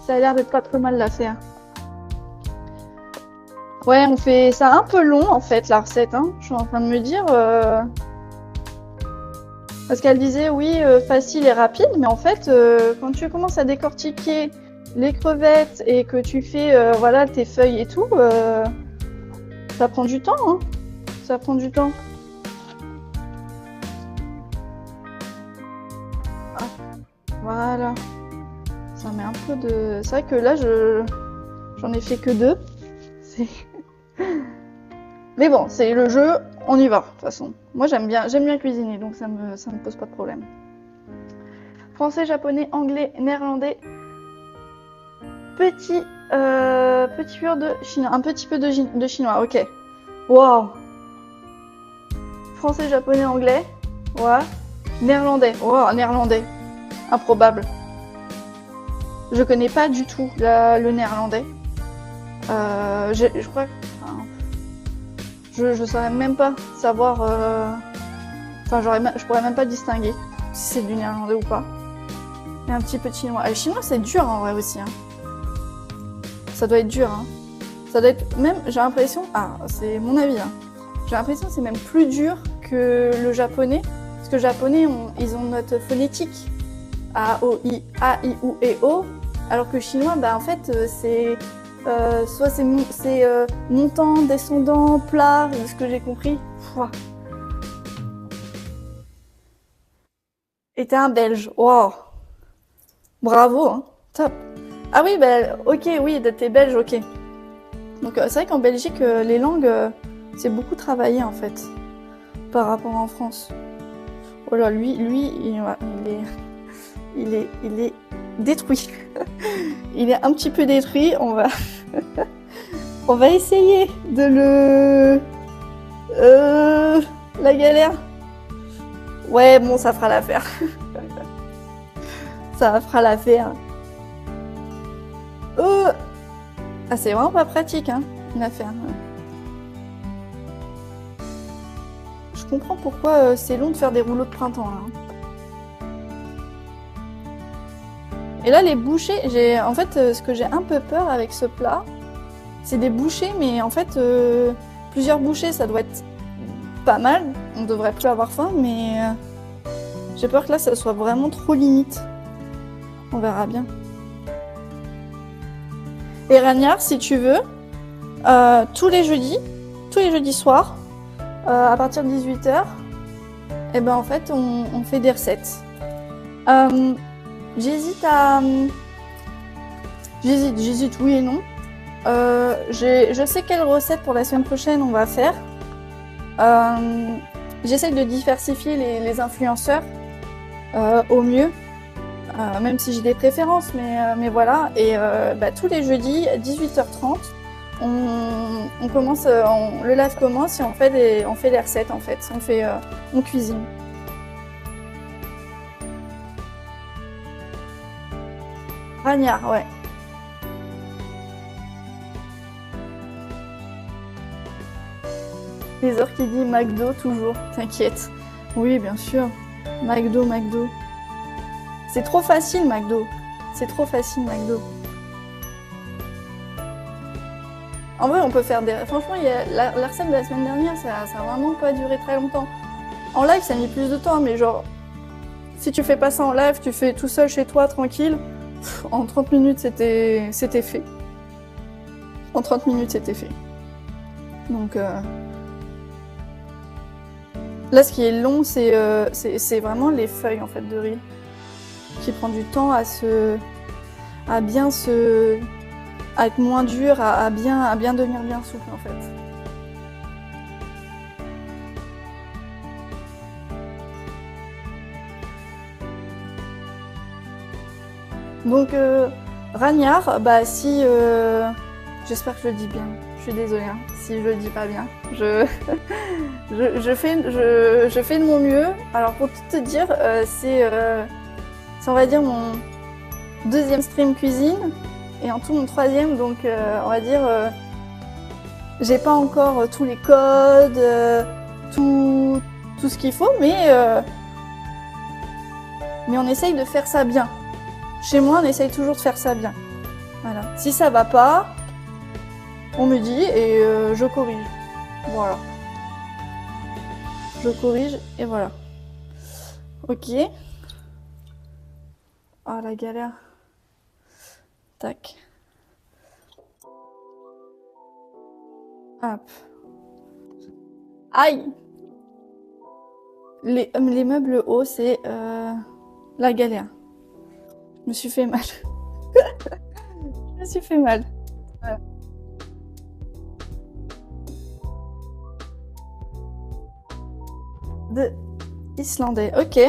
Ça a l'air d'être pas trop mal à faire. Ouais, on fait ça un peu long, en fait, la recette. Hein. Je suis en train de me dire... Parce qu'elle disait, oui, facile et rapide, mais en fait, quand tu commences à décortiquer les crevettes et que tu fais voilà, tes feuilles et tout, ça prend du temps. Hein. Ça prend du temps. Ah, voilà. Ça met un peu de... C'est vrai que là, j'en ai fait que 2. Mais bon, c'est le jeu, on y va, de toute façon. Moi, j'aime bien cuisiner, donc ça me pose pas de problème. Français, japonais, anglais, néerlandais. Petit peu de chinois. Un petit peu de chinois, ok. Wow. Français, japonais, anglais. Ouais. Néerlandais. Wow, néerlandais. Improbable. Je connais pas du tout le néerlandais. Je crois que... Je saurais même pas savoir... Enfin, je pourrais même pas distinguer si c'est du néerlandais ou pas. Et un petit peu de chinois. Le chinois, c'est dur en vrai aussi. Hein. Ça doit être dur. Hein. Ça doit être même, j'ai l'impression... Ah, c'est mon avis. Hein. J'ai l'impression que c'est même plus dur que le japonais. Parce que le japonais, ils ont notre phonétique. A, O, I, A, I, U, E, O. Alors que le chinois, bah en fait, c'est... soit c'est montant, descendant, plat, de ce que j'ai compris. Pouah. Et t'es un Belge. Wow. Bravo, hein. Top. Ah oui, bah, ok, oui, t'es belge, ok. Donc c'est vrai qu'en Belgique, les langues, c'est beaucoup travaillé en fait, par rapport en France. Oh là, lui, il est détruit. Il est un petit peu détruit. On va essayer de la galère. Ouais, bon, ça fera l'affaire. Ça fera l'affaire. Ah, c'est vraiment pas pratique, hein, une affaire. Je comprends pourquoi c'est long de faire des rouleaux de printemps, là. Et là, les bouchées, en fait, ce que j'ai un peu peur avec ce plat, c'est des bouchées, mais en fait, plusieurs bouchées, ça doit être pas mal. On devrait plus avoir faim, mais j'ai peur que là, ça soit vraiment trop limite. On verra bien. Et Ragnard, si tu veux, tous les jeudis soirs, à partir de 18h, et ben en fait, on fait des recettes. J'hésite, oui et non. Je sais quelle recette pour la semaine prochaine on va faire. J'essaye de diversifier les influenceurs au mieux, même si j'ai des préférences, mais voilà. Et bah, tous les jeudis, à 18h30, on commence, le live commence et on fait des recettes en fait. On cuisine. Ragnard, ouais. Les heures qui dit McDo toujours, t'inquiète. Oui, bien sûr. McDo, McDo. C'est trop facile, McDo. C'est trop facile, McDo. En vrai, on peut faire des... Franchement, la recette de la semaine dernière, ça a vraiment pas duré très longtemps. En live, ça a mis plus de temps, mais genre... Si tu fais pas ça en live, tu fais tout seul chez toi, tranquille. En 30 minutes, c'était fait. En 30 minutes, c'était fait. Donc... Là, ce qui est long, c'est vraiment les feuilles en fait de riz, qui prend du temps à être moins dur, à bien devenir bien souple en fait. Donc Ragnard, bah si j'espère que je le dis bien. Je suis désolée hein, si je le dis pas bien. Je fais de mon mieux. Alors pour tout te dire, c'est on va dire mon deuxième stream cuisine et en tout mon troisième, donc on va dire j'ai pas encore tous les codes, tout ce qu'il faut, mais on essaye de faire ça bien. Chez moi, on essaye toujours de faire ça bien. Voilà. Si ça va pas, on me dit et je corrige. Voilà. Je corrige et voilà. Ok. Ah, la galère. Tac. Hop. Aïe! Les meubles hauts, c'est la galère. Je me suis fait mal. Je me suis fait mal. Voilà. De islandais, ok.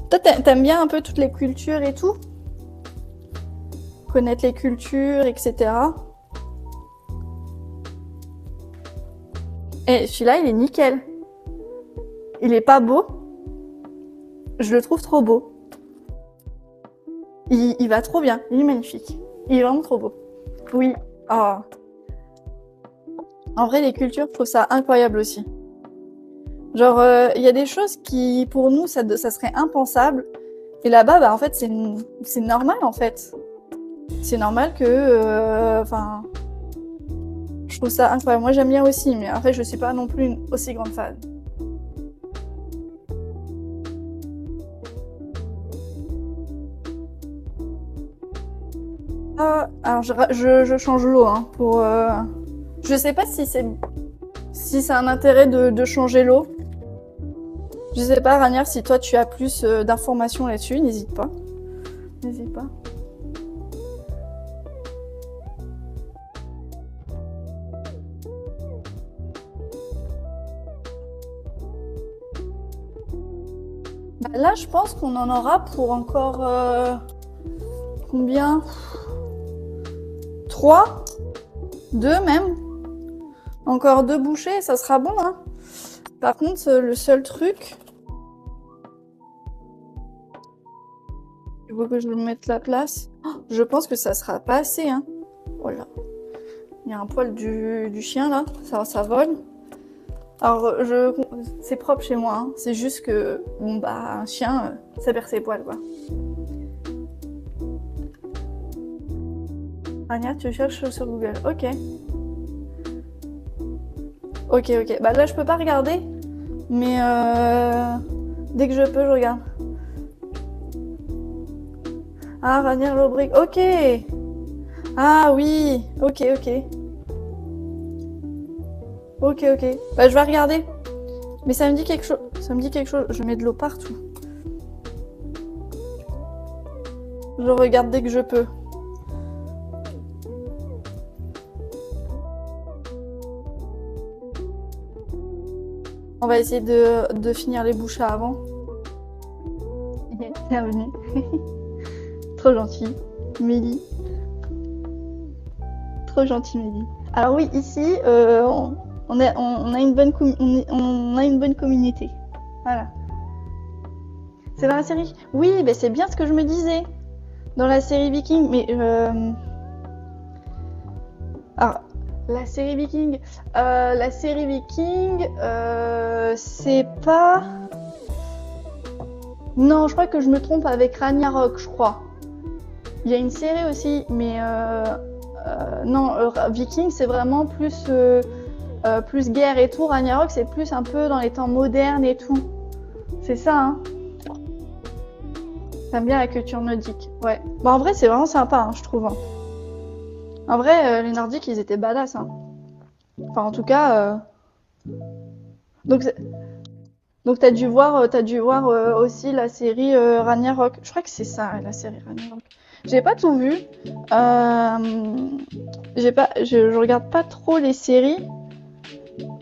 Toi, t'aimes bien un peu toutes les cultures et tout? Connaître les cultures, etc. Et celui-là, il est nickel. Il est pas beau. Je le trouve trop beau. Il va trop bien. Il est magnifique. Il est vraiment trop beau. Oui. Oh. En vrai, les cultures, je trouve ça incroyable aussi. Genre, il y a des choses qui, pour nous, ça serait impensable. Et là-bas, bah, en fait, c'est normal, en fait. C'est normal que... Enfin... je trouve ça incroyable. Moi, j'aime bien aussi, mais après, je suis pas non plus une aussi grande fan. Alors, je change l'eau, hein, pour... Je sais pas si c'est un intérêt de changer l'eau. Je sais pas, Ranière, si toi tu as plus d'informations là-dessus, n'hésite pas. N'hésite pas. Bah là, je pense qu'on en aura pour encore... combien? 3? 2 même? Encore 2 bouchées, ça sera bon, hein. Par contre, le seul truc... Il faut que je me mette la place. Oh, je pense que ça sera pas assez, hein. Voilà. Il y a un poil du chien, là. Ça vole. Alors, c'est propre chez moi, hein. C'est juste que, bon, bah, un chien, ça perd ses poils, quoi. Anya, tu cherches sur Google. Ok. Ok, ok. Bah là, je peux pas regarder, mais dès que je peux, je regarde. Ah, Ranière Lobrick. Ok. Ah oui. Ok, ok. Ok, ok. Bah, je vais regarder. Mais ça me dit quelque chose. Ça me dit quelque chose. Je mets de l'eau partout. Je regarde dès que je peux. On va essayer de finir les bouchas avant. Bienvenue. Trop gentil. Mélie. Trop gentil, Mélie. Alors oui, ici, on a une bonne on a une bonne communauté. Voilà. C'est dans la série. Oui, ben c'est bien ce que je me disais. Dans la série Viking, mais alors la série Viking, c'est pas. Non, je crois que je me trompe avec Ragnarok, je crois. Il y a une série aussi, mais non, Viking c'est vraiment plus guerre et tout. Ragnarok c'est plus un peu dans les temps modernes et tout. C'est ça, hein. J'aime bien la culture nordique, ouais. Bon, en vrai, c'est vraiment sympa, hein, je trouve. Hein. En vrai, les Nordiques, ils étaient badass. Hein. Enfin, en tout cas. Donc, t'as dû voir aussi la série Ragnarok. Je crois que c'est ça, la série Ragnarok. J'ai pas tout vu. Je regarde pas trop les séries,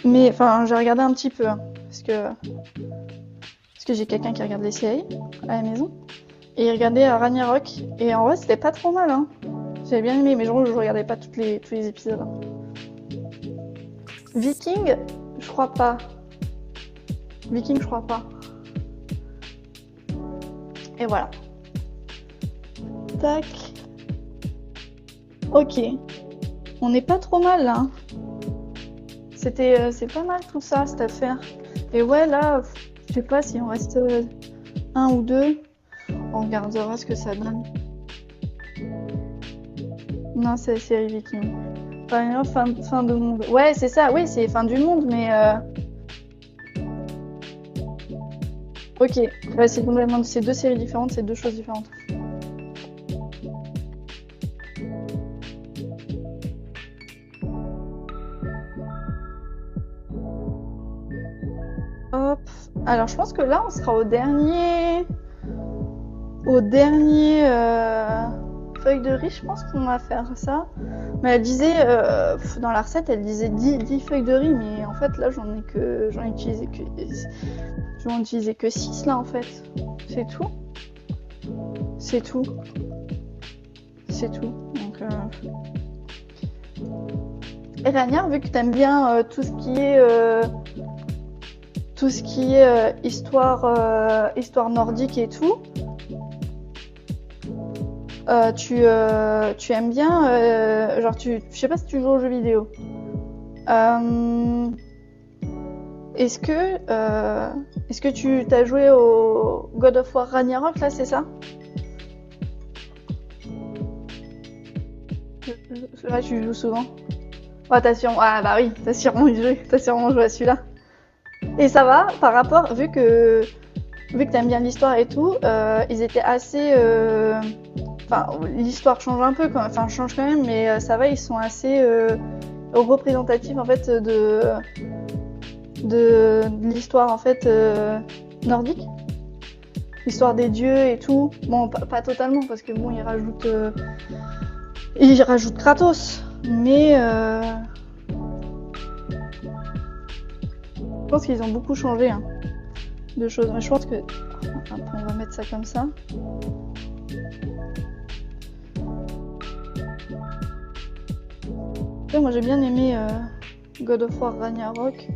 mais enfin, j'ai regardé un petit peu, hein, parce que j'ai quelqu'un qui regarde les séries à la maison. Et il regardait Ragnarok. Et en vrai, c'était pas trop mal. Hein. J'avais bien aimé, mais je regardais pas tous les épisodes. Hein. Viking, je crois pas. Viking, je crois pas. Et voilà. Tac. Ok. On n'est pas trop mal là. C'est pas mal tout ça, cette affaire. Et ouais, là, je sais pas si on reste un ou deux. On regardera ce que ça donne. Non, c'est la série Viking. Fin de monde. Ouais, c'est ça. Oui, c'est fin du monde, mais. Ok. Ouais, c'est deux séries différentes, c'est deux choses différentes. Hop. Alors, je pense que là, on sera au dernier feuille de riz. Je pense qu'on va faire ça. Mais elle disait, dans la recette, elle disait 10 feuilles de riz, mais en fait, là, j'en ai utilisé que 6 là, en fait. C'est tout. C'est tout. C'est tout. Donc, Et Ranière, vu que t'aimes bien tout ce qui est histoire nordique et tout, tu aimes bien, genre je sais pas si tu joues aux jeux vidéo. Est-ce que tu t'as joué au God of War Ragnarok là, c'est ça? Là, tu joues souvent. Oh, ah bah oui, t'as sûrement joué à celui-là. Et ça va, par rapport, vu que t'aimes bien l'histoire et tout, ils étaient assez. Enfin, l'histoire change un peu, enfin change quand même, mais ça va, ils sont assez représentatifs en fait de l'histoire en fait nordique, l'histoire des dieux et tout. Bon, pas totalement parce que bon, ils rajoutent Kratos, mais je pense qu'ils ont beaucoup changé hein, de choses. Mais je pense que on va mettre ça comme ça. Moi j'ai bien aimé God of War Ragnarok.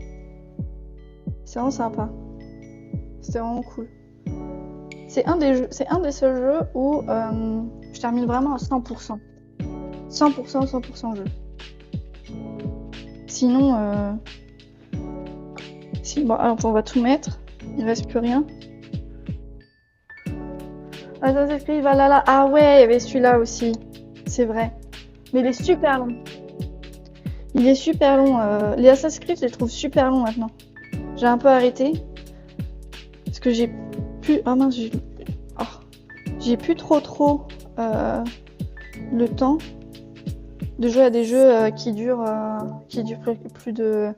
C'est vraiment sympa. C'était vraiment cool. C'est un des seuls jeux où je termine vraiment à 100%. 100% jeu. Sinon, bon, alors on va tout mettre. Il reste plus rien. Assassin's Creed Valhalla. Ah ouais, il y avait celui-là aussi. C'est vrai. Mais il est super long. Il est super long. Les Assassin's Creed, je les trouve super longs maintenant. J'ai un peu arrêté. Parce que j'ai plus... Ah mince, j'ai plus trop le temps de jouer à des jeux qui durent plus de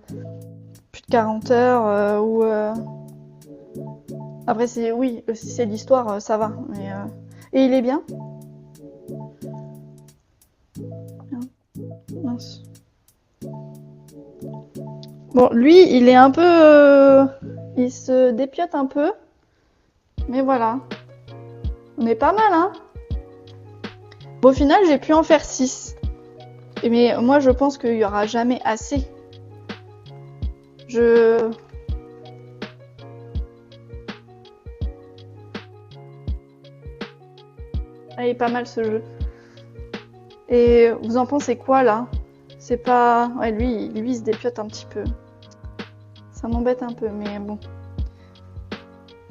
40 heures ou... Après, si c'est l'histoire, ça va. Mais, Et il est bien. Mince. Bon, lui, il est un peu... il se dépiote un peu. Mais voilà. On est pas mal, hein? Bon, au final, j'ai pu en faire 6. Mais moi, je pense qu'il y aura jamais assez. Ah, il est pas mal ce jeu. Et vous en pensez quoi là? C'est pas... Ouais, lui, il se dépiote un petit peu. Ça m'embête un peu, mais bon.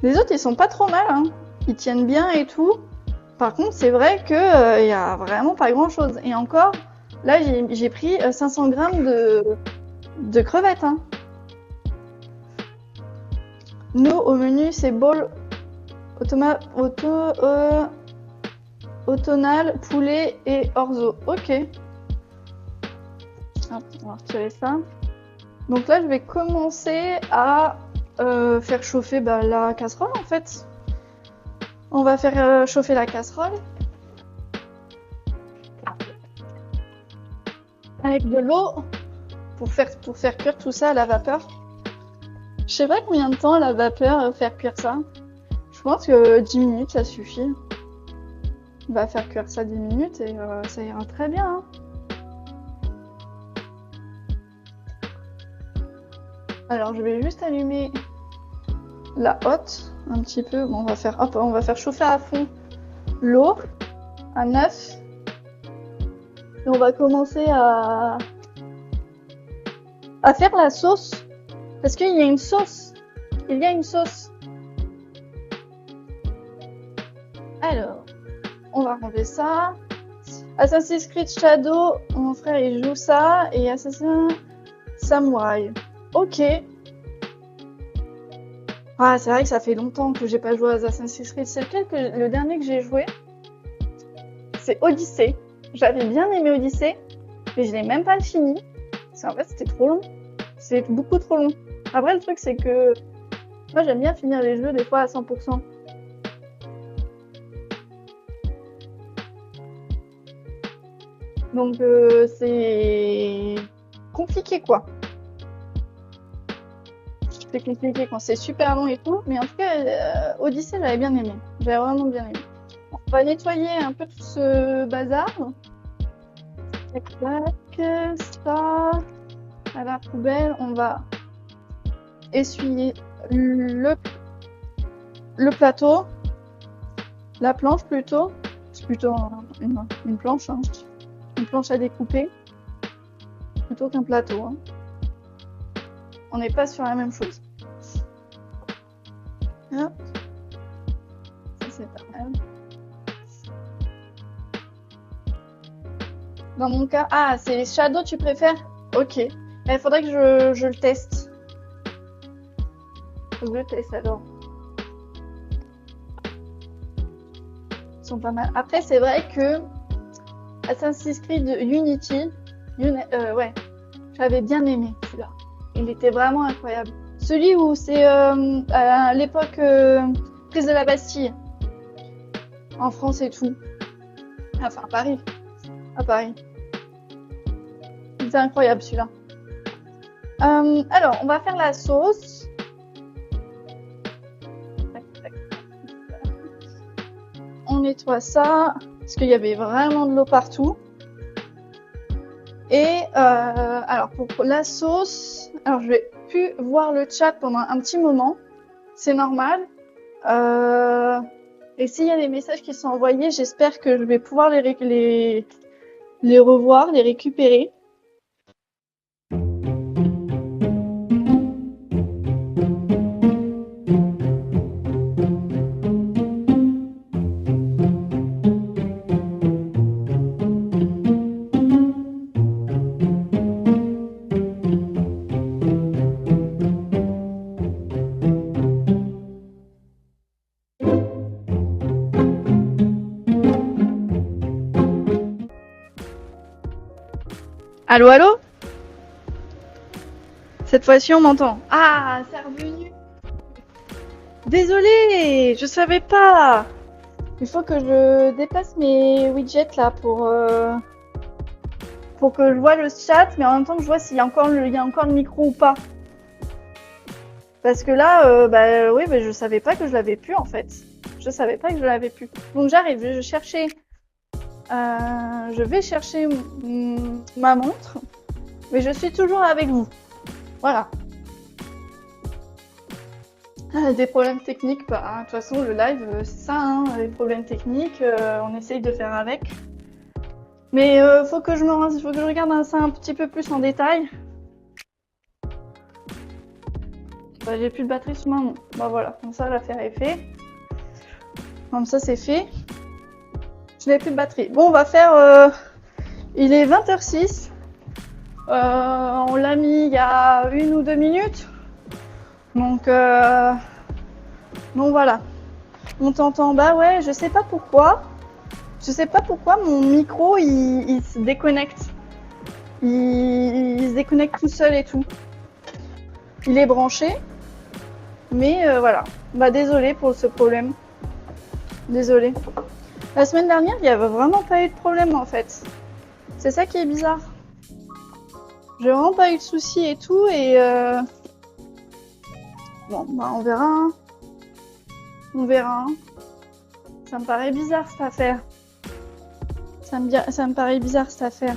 Les autres, ils sont pas trop mal, hein. Ils tiennent bien et tout. Par contre, c'est vrai que y a vraiment pas grand chose. Et encore, là, j'ai pris 500 grammes de crevettes, hein. Nous, au menu, c'est bol automnal, poulet et orzo. Ok. Hop, on va retirer ça. Donc là, je vais commencer à faire chauffer la casserole, en fait. On va faire chauffer la casserole. Avec de l'eau pour faire cuire tout ça à la vapeur. Je sais pas combien de temps la vapeur faire cuire ça. Je pense que 10 minutes ça suffit. On va faire cuire ça 10 minutes et ça ira très bien. Hein. Alors je vais juste allumer la hotte un petit peu. Bon, on va faire chauffer à fond l'eau à 9. Et on va commencer à faire la sauce. Parce qu'il y a une sauce. Il y a une sauce. Alors, on va ranger ça. Assassin's Creed Shadow, mon frère il joue ça. Et Assassin's Samurai. Ok. Ah, c'est vrai que ça fait longtemps que j'ai pas joué à Assassin's Creed. C'est le dernier que j'ai joué. C'est Odyssey. J'avais bien aimé Odyssey. Mais je l'ai même pas fini. Parce qu'en fait, c'était trop long. C'est beaucoup trop long. Après, le truc, c'est que moi, j'aime bien finir les jeux des fois à 100%. Donc, c'est compliqué, quoi. C'est compliqué quand c'est super long et tout. Mais en tout cas, Odyssey, j'avais bien aimé. J'avais vraiment bien aimé. On va nettoyer un peu tout ce bazar. Tac, tac, ça. À la poubelle, on va essuyer le plateau, la planche plutôt. C'est plutôt une planche, hein. Une planche à découper plutôt qu'un plateau. Hein. On n'est pas sur la même chose. Hop. Ça c'est pas mal. Dans mon cas, ah c'est les shadows tu préfères? Ok. Il faudrait que je le teste. Faut que je le teste alors. Ils sont pas mal. Après, c'est vrai que Assassin's Creed Unity, ouais, j'avais bien aimé celui-là. Il était vraiment incroyable. Celui où c'est à l'époque prise de la Bastille, en France et tout. Enfin, à Paris. À Paris. C'est incroyable celui-là. Alors, on va faire la sauce. On nettoie ça, parce qu'il y avait vraiment de l'eau partout. Et alors, pour la sauce, alors je vais plus voir le chat pendant un petit moment. C'est normal. Et s'il y a des messages qui sont envoyés, j'espère que je vais pouvoir les revoir, les récupérer. Allô, allô? Cette fois-ci, on m'entend. Ah, c'est revenu. Désolée, je savais pas. Il faut que je dépasse mes widgets là pour que je vois le chat, mais en même temps que je vois s'il y a encore le micro ou pas. Parce que là, oui, je savais pas que je l'avais pu en fait. Je savais pas que je l'avais pu. Donc j'arrive, je vais chercher ma montre, mais je suis toujours avec vous. Voilà. Des problèmes techniques, de toute façon le live c'est ça, hein, les problèmes techniques, on essaye de faire avec. Mais faut que je regarde ça un petit peu plus en détail. Bah, j'ai plus de batterie sur ma montre. Bah voilà, comme ça l'affaire est faite. Comme ça c'est fait. Je n'ai plus de batterie. Bon, on va faire... il est 20h06. On l'a mis il y a 1 ou 2 minutes. Donc voilà. On t'entend. Bah ouais, je sais pas pourquoi. Je sais pas pourquoi mon micro il se déconnecte. Il se déconnecte tout seul et tout. Il est branché. Mais voilà. Bah désolé pour ce problème. Désolé. La semaine dernière, il n'y avait vraiment pas eu de problème en fait. C'est ça qui est bizarre. J'ai vraiment pas eu de soucis et tout et bon, bah on verra. Hein. On verra. Hein. Ça me paraît bizarre cette affaire. Ça me paraît bizarre cette affaire.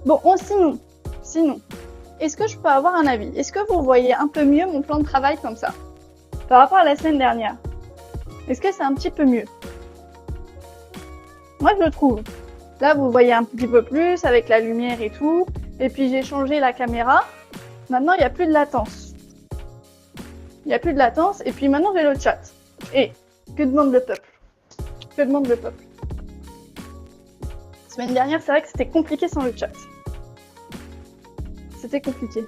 Bon, sinon, est-ce que je peux avoir un avis? Est-ce que vous voyez un peu mieux mon plan de travail comme ça? Par rapport à la semaine dernière. Est-ce que c'est un petit peu mieux? Moi, je le trouve. Là, vous voyez un petit peu plus avec la lumière et tout. Et puis, j'ai changé la caméra. Maintenant, il n'y a plus de latence. Il n'y a plus de latence. Et puis, maintenant, j'ai le chat. Et que demande le peuple? Que demande le peuple? La semaine dernière, c'est vrai que c'était compliqué sans le chat. C'était compliqué.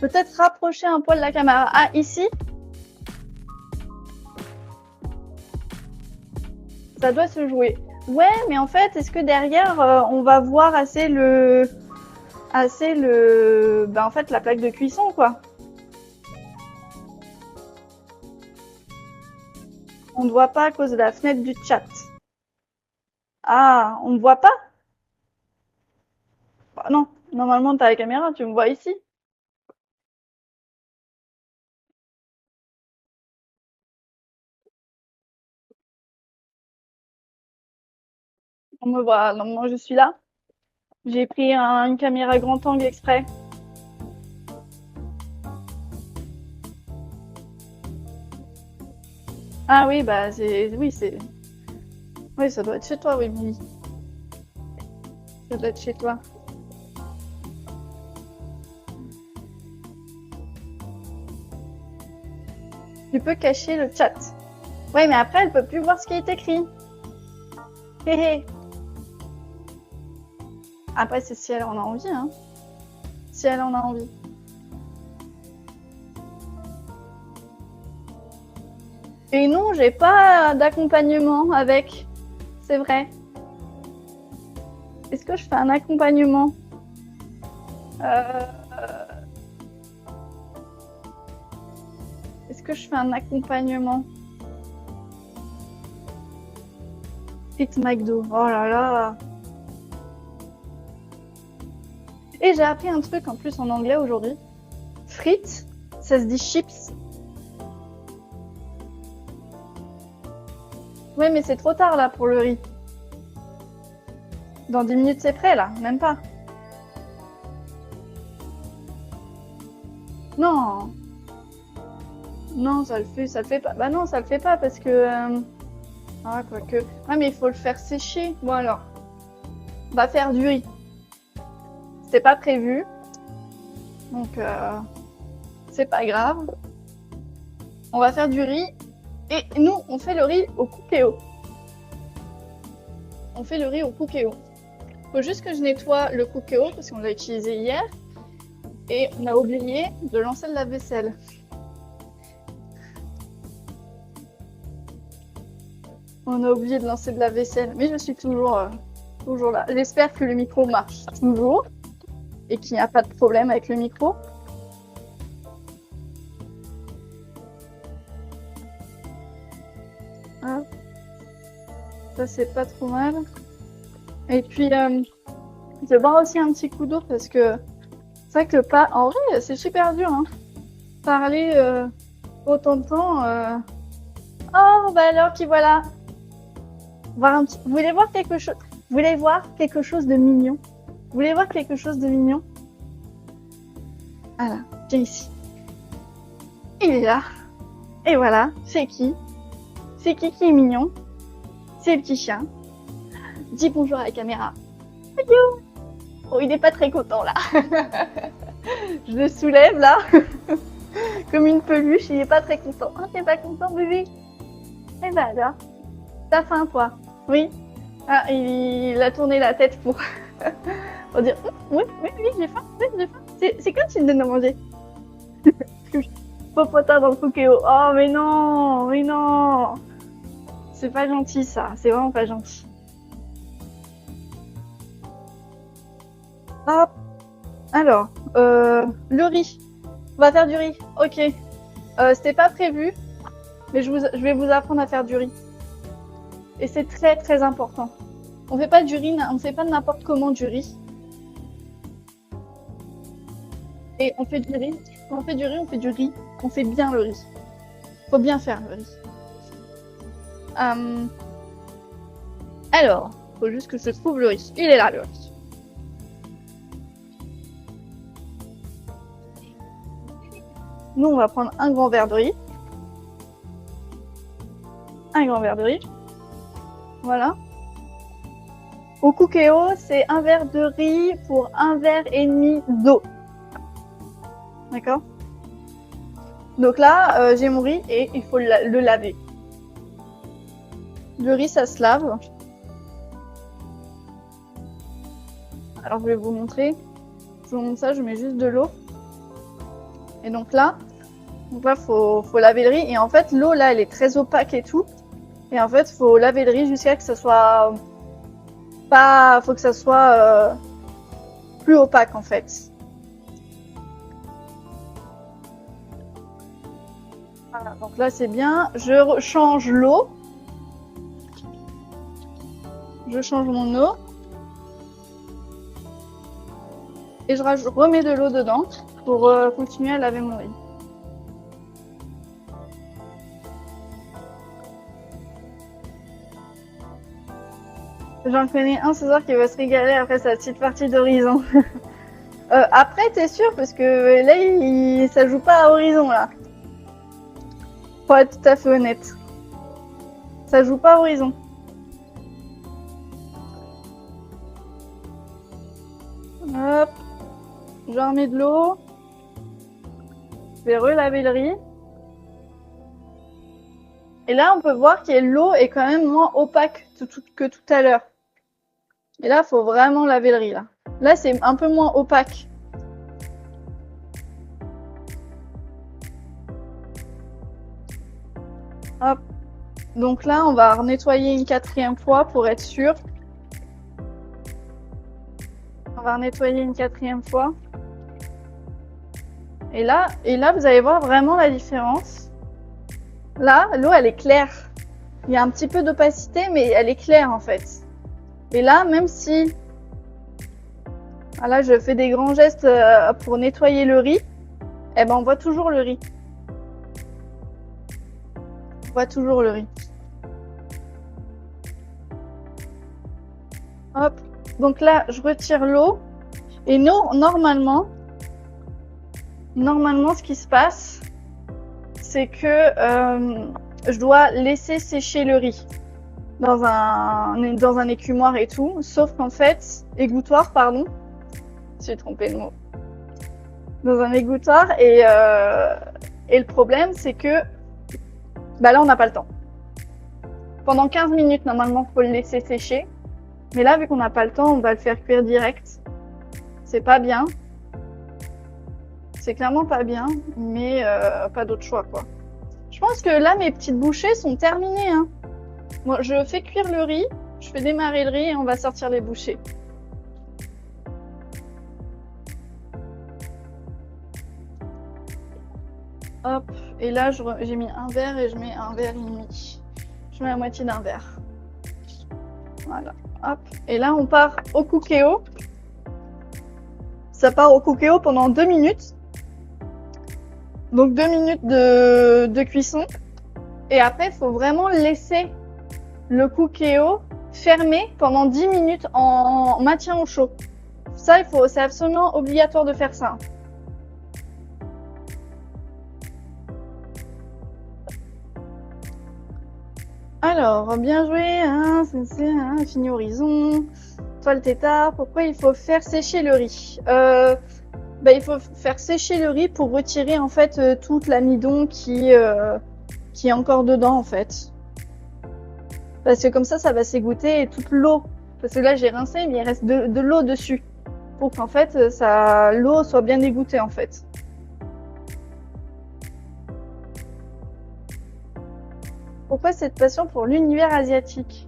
Peut-être rapprocher un poil la caméra. Ah, ici? Ça doit se jouer. Ouais, mais en fait, est-ce que derrière, on va voir assez en fait, la plaque de cuisson, quoi. On ne voit pas à cause de la fenêtre du chat. Ah, on ne voit pas? Bah non, normalement, tu as la caméra, tu me vois ici. On me voit, normalement, je suis là. J'ai pris une caméra grand angle exprès. Ah oui, bah oui, ça doit être chez toi, oui, Billy. Ça doit être chez toi. Tu peux cacher le chat. Ouais, mais après, elle peut plus voir ce qui est écrit. Hé hé. Après, c'est si elle en a envie, hein. Si elle en a envie. Et non, j'ai pas d'accompagnement avec. C'est vrai. Est-ce que je fais un accompagnement? Est-ce que je fais un accompagnement? Frites McDo. Oh là là. Et j'ai appris un truc en plus en anglais aujourd'hui. Frites, ça se dit chips. Ouais, mais c'est trop tard là pour le riz. Dans 10 minutes, c'est prêt là, même pas. Non. Non, ça le fait pas. Bah non, ça le fait pas parce que... Ah, quoique... Ouais, mais il faut le faire sécher. Bon alors, on va faire du riz. C'était pas prévu. Donc, c'est pas grave. On va faire du riz. Et nous, on fait le riz au cookéo. On fait le riz au cookéo. Faut juste que je nettoie le cookéo parce qu'on l'a utilisé hier. Et on a oublié de lancer le lave-vaisselle. On a oublié de lancer de la vaisselle. Mais je suis toujours là. J'espère que le micro marche toujours. Et qu'il n'y a pas de problème avec le micro. Ah. Ça, c'est pas trop mal. Et puis, je vais boire aussi un petit coup d'eau parce que vrai que en vrai, c'est super dur, hein. Parler autant de temps. Oh, bah alors, qui voilà. Vous voulez voir quelque chose? Vous voulez voir quelque chose de mignon? Vous voulez voir quelque chose de mignon? Voilà, viens ici. Il est là. Et voilà, c'est qui? C'est qui est mignon? C'est le petit chien. Dis bonjour à la caméra. Bonjour. Oh, il n'est pas très content là. Je le soulève là. Comme une peluche, il n'est pas très content. Ah, t'es pas content, bébé? Eh ben alors, t'as faim toi? Oui. Ah, il a tourné la tête pour dire oui, j'ai faim, oui, j'ai faim. C'est quand tu me donnes à manger? Popotin dans le cookéo. Oh, mais non, mais non. C'est pas gentil ça, c'est vraiment pas gentil. Hop. Alors, le riz. On va faire du riz. Ok. C'était pas prévu, mais je vais vous apprendre à faire du riz. Et c'est très très important. On fait pas du riz, on fait pas n'importe comment du riz. Et on fait du riz. Quand on fait du riz, on fait du riz. On fait bien le riz. Faut bien faire le riz. Alors, faut juste que je trouve le riz. Il est là le riz. Nous, on va prendre un grand verre de riz. Un grand verre de riz. Voilà. Au cookéo, c'est un verre de riz pour un verre et demi d'eau. D'accord? Donc là, j'ai mon riz et il faut le laver. Le riz, ça se lave. Alors, je vais vous montrer. Je vous montre ça, je mets juste de l'eau. Et donc là, faut laver le riz. Et en fait, l'eau, là, elle est très opaque et tout. Et en fait, faut laver le riz jusqu'à que ça soit faut que ça soit plus opaque, en fait. Voilà, donc là, c'est bien. Je change l'eau. Je change mon eau. Et je remets de l'eau dedans pour continuer à laver mon riz. J'en connais un ce soir qui va se régaler après sa petite partie d'Horizon. Après, t'es sûr? Parce que là, ça joue pas à Horizon, là. Pour être tout à fait honnête. Ça joue pas à Horizon. Hop. Je remets de l'eau. Je vais relaver le riz. Et là, on peut voir que l'eau est quand même moins opaque que tout à l'heure. Et là, il faut vraiment laver le riz, là. Là, c'est un peu moins opaque. Hop. Donc là, on va nettoyer une 4e fois pour être sûr. On va nettoyer une 4e fois. Et là, vous allez voir vraiment la différence. Là, l'eau, elle est claire. Il y a un petit peu d'opacité, mais elle est claire, en fait. Et là, même si... Là, je fais des grands gestes pour nettoyer le riz, eh ben, on voit toujours le riz. On voit toujours le riz. Hop. Donc là, je retire l'eau. Et normalement, ce qui se passe, c'est que je dois laisser sécher le riz dans un écumoire et tout. Sauf qu'en fait, égouttoir, pardon. J'ai trompé le mot. Dans un égouttoir. Et le problème, c'est que là, on n'a pas le temps. Pendant 15 minutes, normalement, il faut le laisser sécher. Mais là, vu qu'on n'a pas le temps, on va le faire cuire direct. C'est pas bien. C'est clairement pas bien, mais pas d'autre choix, quoi. Je pense que là, mes petites bouchées sont terminées. Hein. Moi, je fais cuire le riz, je fais démarrer le riz et on va sortir les bouchées. Hop, et là, j'ai mis un verre et je mets un verre et demi. Je mets la moitié d'un verre. Voilà, hop. Et là, on part au cookéo. ça part au cookéo pendant 2 minutes. Donc 2 minutes de cuisson. Et après, il faut vraiment laisser le cookéo fermé pendant 10 minutes en maintien au chaud. Ça, c'est absolument obligatoire de faire ça. Alors, bien joué, hein, c'est fini horizon. Toi le tétard, pourquoi il faut faire sécher le riz? Il faut faire sécher le riz pour retirer en fait toute l'amidon qui est encore dedans en fait. Parce que comme ça va s'égoutter et toute l'eau. Parce que là j'ai rincé mais il reste de l'eau dessus. Pour qu'en fait l'eau soit bien égouttée en fait. Pourquoi cette passion pour l'univers asiatique?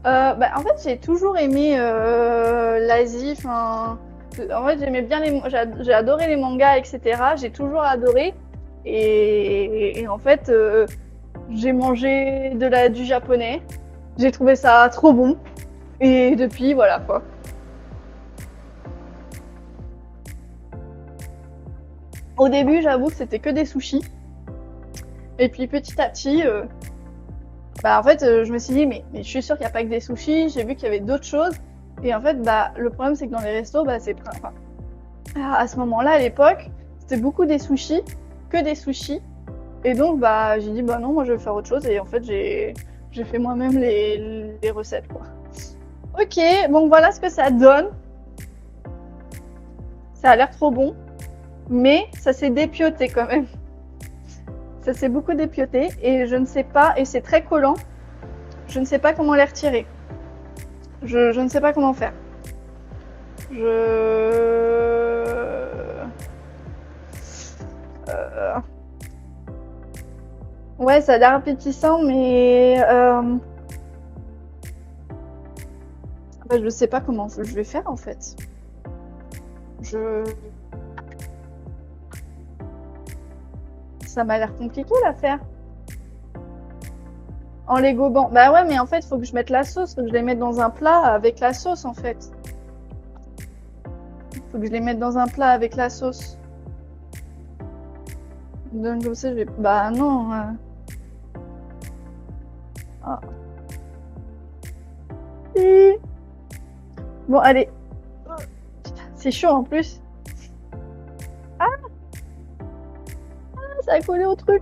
En fait, j'ai toujours aimé l'Asie. En fait, j'aimais bien j'ai adoré les mangas, etc. J'ai toujours adoré. Et en fait, j'ai mangé du japonais. J'ai trouvé ça trop bon. Et depuis, voilà quoi. Au début, j'avoue que c'était que des sushis. Et puis petit à petit, en fait, je me suis dit, mais je suis sûre qu'il n'y a pas que des sushis. J'ai vu qu'il y avait d'autres choses. Et en fait, le problème, c'est que dans les restos, à ce moment-là, à l'époque, c'était beaucoup des sushis, que des sushis. Et donc, j'ai dit, non, moi, je vais faire autre chose. Et en fait, j'ai fait moi-même les recettes, quoi. Ok, donc voilà ce que ça donne. Ça a l'air trop bon. Mais ça s'est dépioté quand même. Ça s'est beaucoup dépioté. Et je ne sais pas, et c'est très collant. Je ne sais pas comment les retirer. Je ne sais pas comment faire. Ouais, ça a l'air appétissant, mais je sais pas comment je vais faire en fait. Ça m'a l'air compliqué à faire. En les gobant. Bah ouais, mais en fait, il faut que je mette la sauce. Faut que je les mette dans un plat avec la sauce en fait. Faut que je les mette dans un plat avec la sauce. Donc comme ça, je vais. Bah non. Ah. Bon, allez. C'est chaud en plus. Ah, ça a collé au truc.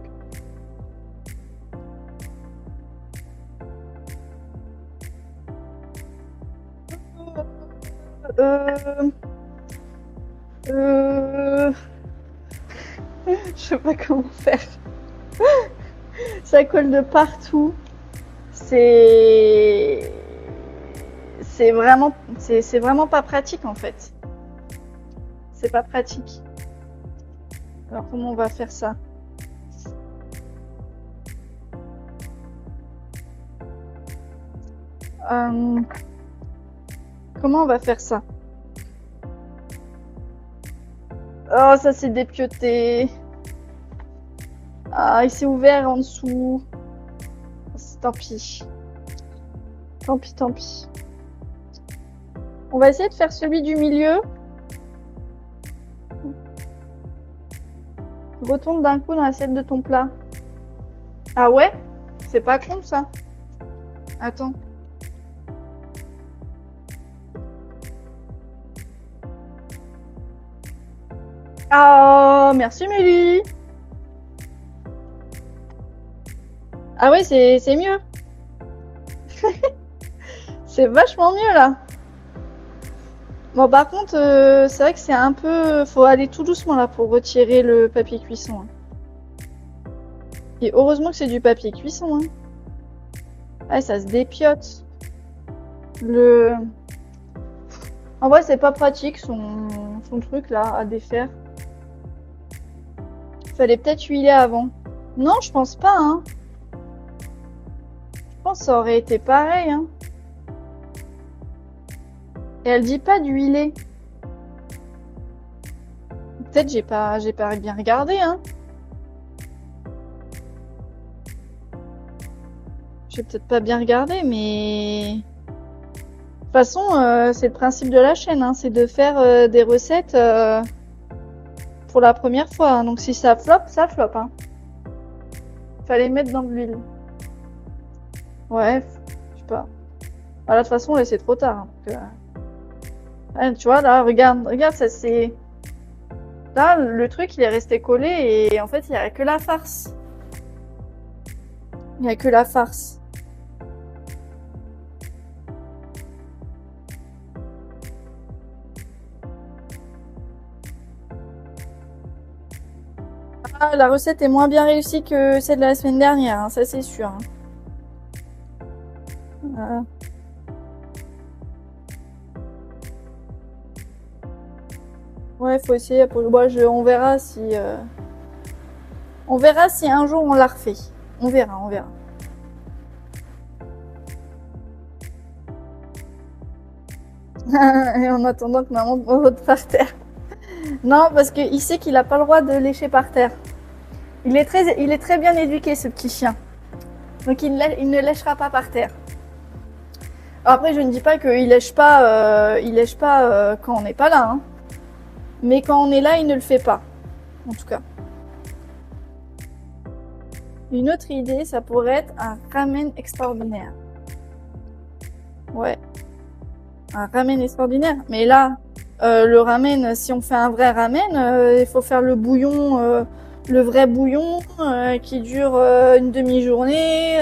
Je sais pas comment faire. Ça colle de partout. C'est vraiment pas pratique en fait. C'est pas pratique. Alors comment on va faire ça? Comment on va faire ça? Oh, ça s'est dépioté. Ah, il s'est ouvert en dessous. Tant pis. Tant pis, tant pis. On va essayer de faire celui du milieu. Retombe d'un coup dans l'assiette de ton plat. Ah ouais? C'est pas con ça. Attends. Ah, merci Mélie. Ah ouais, c'est mieux. C'est vachement mieux là. Bon, par contre, c'est vrai que c'est un peu. Faut aller tout doucement là pour retirer le papier cuisson. Hein. Et heureusement que c'est du papier cuisson. Hein. Ouais, ça se dépiote. En vrai, c'est pas pratique son truc là à défaire. Fallait peut-être huiler avant. Non, je pense pas. Hein. Je pense que ça aurait été pareil. Hein. Et elle dit pas d'huiler. Peut-être j'ai pas bien regardé, hein. J'ai peut-être pas bien regardé, mais toute façon, c'est le principe de la chaîne, hein, c'est de faire des recettes pour la première fois. Hein. Donc si ça floppe, ça floppe. Hein. Fallait mettre dans de l'huile. Ouais, je sais pas. Ah, là, de toute façon, là, c'est trop tard. Hein, donc, ouais, tu vois, là, regarde, ça c'est... Là, le truc, il est resté collé et en fait, il n'y a que la farce. Il n'y a que la farce. Ah, la recette est moins bien réussie que celle de la semaine dernière, hein, ça c'est sûr. Hein. Ouais, faut essayer. Moi, on verra si... On verra si un jour on la refait. On verra, on verra. Et en attendant que maman vote par terre. Non, parce qu'il sait qu'il n'a pas le droit de lécher par terre. Il est très bien éduqué, ce petit chien. Donc il ne lèchera pas par terre. Après, je ne dis pas qu'il lèche pas, quand on n'est pas là. Hein. Mais quand on est là, il ne le fait pas. En tout cas. Une autre idée, ça pourrait être un ramen extraordinaire. Ouais. Un ramen extraordinaire. Mais là, le ramen, si on fait un vrai ramen, il faut faire le bouillon, le vrai bouillon qui dure une demi-journée.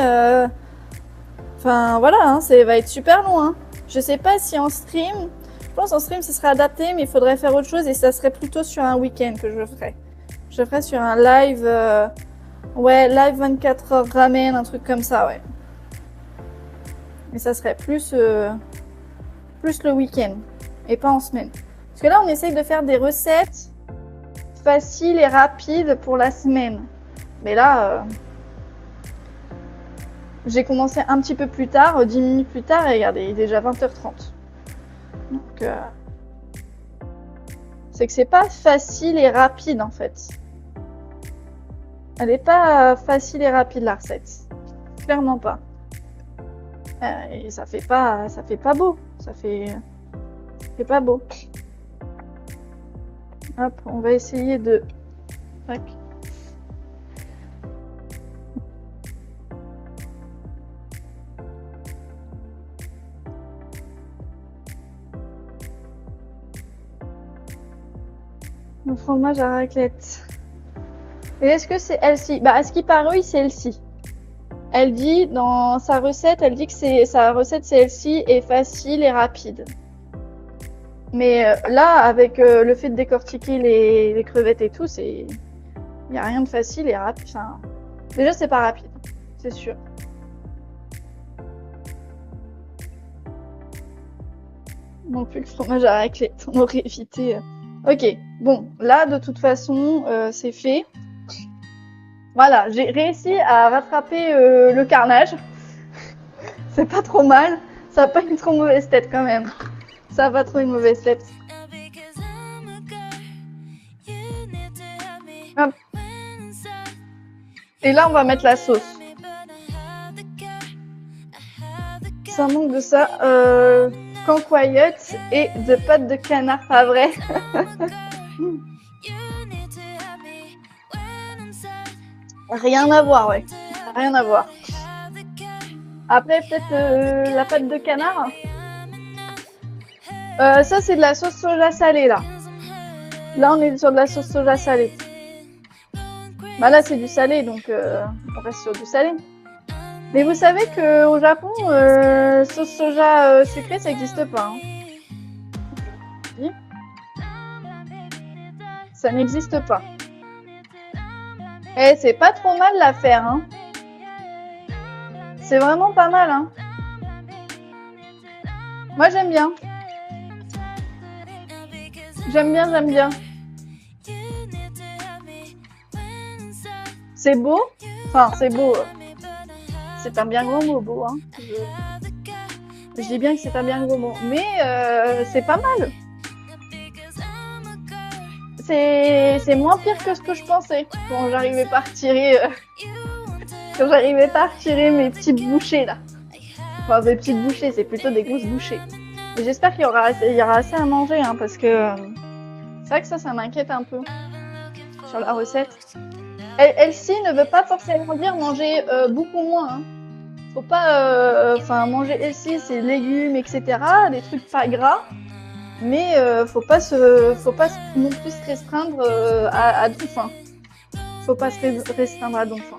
Enfin voilà, hein, ça va être super long. Hein. Je sais pas si en stream, je pense en stream ce serait adapté, mais il faudrait faire autre chose et ça serait plutôt sur un week-end que je le ferais. Je le ferais sur un live, ouais, live 24 heures ramen, un truc comme ça, ouais. Et ça serait plus le week-end et pas en semaine. Parce que là, on essaye de faire des recettes faciles et rapides pour la semaine. Mais là, j'ai commencé un petit peu plus tard, 10 minutes plus tard, et regardez, il est déjà 20h30. Donc, c'est que c'est pas facile et rapide en fait. Elle est pas facile et rapide la recette. Clairement pas. Et ça fait pas beau. Ça fait pas beau. Hop, on va essayer de... Tac. Le fromage à raclette. Et est-ce que c'est Elsie? Bah, à ce qui paraît, oui, c'est Elsie. Elle dit, dans sa recette, elle dit que sa recette, c'est Elsie, et facile et rapide. Mais là, avec le fait de décortiquer les crevettes et tout, il n'y a rien de facile et rapide. Enfin, déjà, c'est pas rapide, c'est sûr. Non plus le fromage à raclette, on aurait évité. Ok, bon, là, de toute façon, c'est fait. Voilà, j'ai réussi à rattraper le carnage. C'est pas trop mal. Ça n'a pas une trop mauvaise tête quand même. Ça a pas trop une mauvaise tête. Hop. Et là, on va mettre la sauce. Ça manque de ça. Cancoyote et de pâte de canard, pas vrai? Rien à voir, ouais. Rien à voir. Après, peut-être la pâte de canard. Ça, c'est de la sauce soja salée, là. Là, on est sur de la sauce soja salée. Bah là, c'est du salé, donc on reste sur du salé. Mais vous savez qu'au Japon, sauce soja sucrée, ça n'existe pas. Hein. Ça n'existe pas. Eh, c'est pas trop mal l'affaire, hein. C'est vraiment pas mal, hein. Moi, j'aime bien. J'aime bien. C'est beau. Enfin, c'est beau. C'est un bien gros mot, beau, hein. Je dis bien que c'est un bien gros mot. Mais c'est pas mal. C'est moins pire que ce que je pensais quand j'arrivais pas à retirer mes petites bouchées là. Enfin des petites bouchées, c'est plutôt des grosses bouchées. J'espère qu'il y aura assez à manger, hein, parce que c'est vrai que ça m'inquiète un peu sur la recette. Elsie ne veut pas forcément dire manger beaucoup moins. Hein. Faut pas, manger Elsie, c'est légumes, etc. Des trucs pas gras. Mais faut pas non plus se restreindre à Donfin. Faut pas se restreindre à Donfin.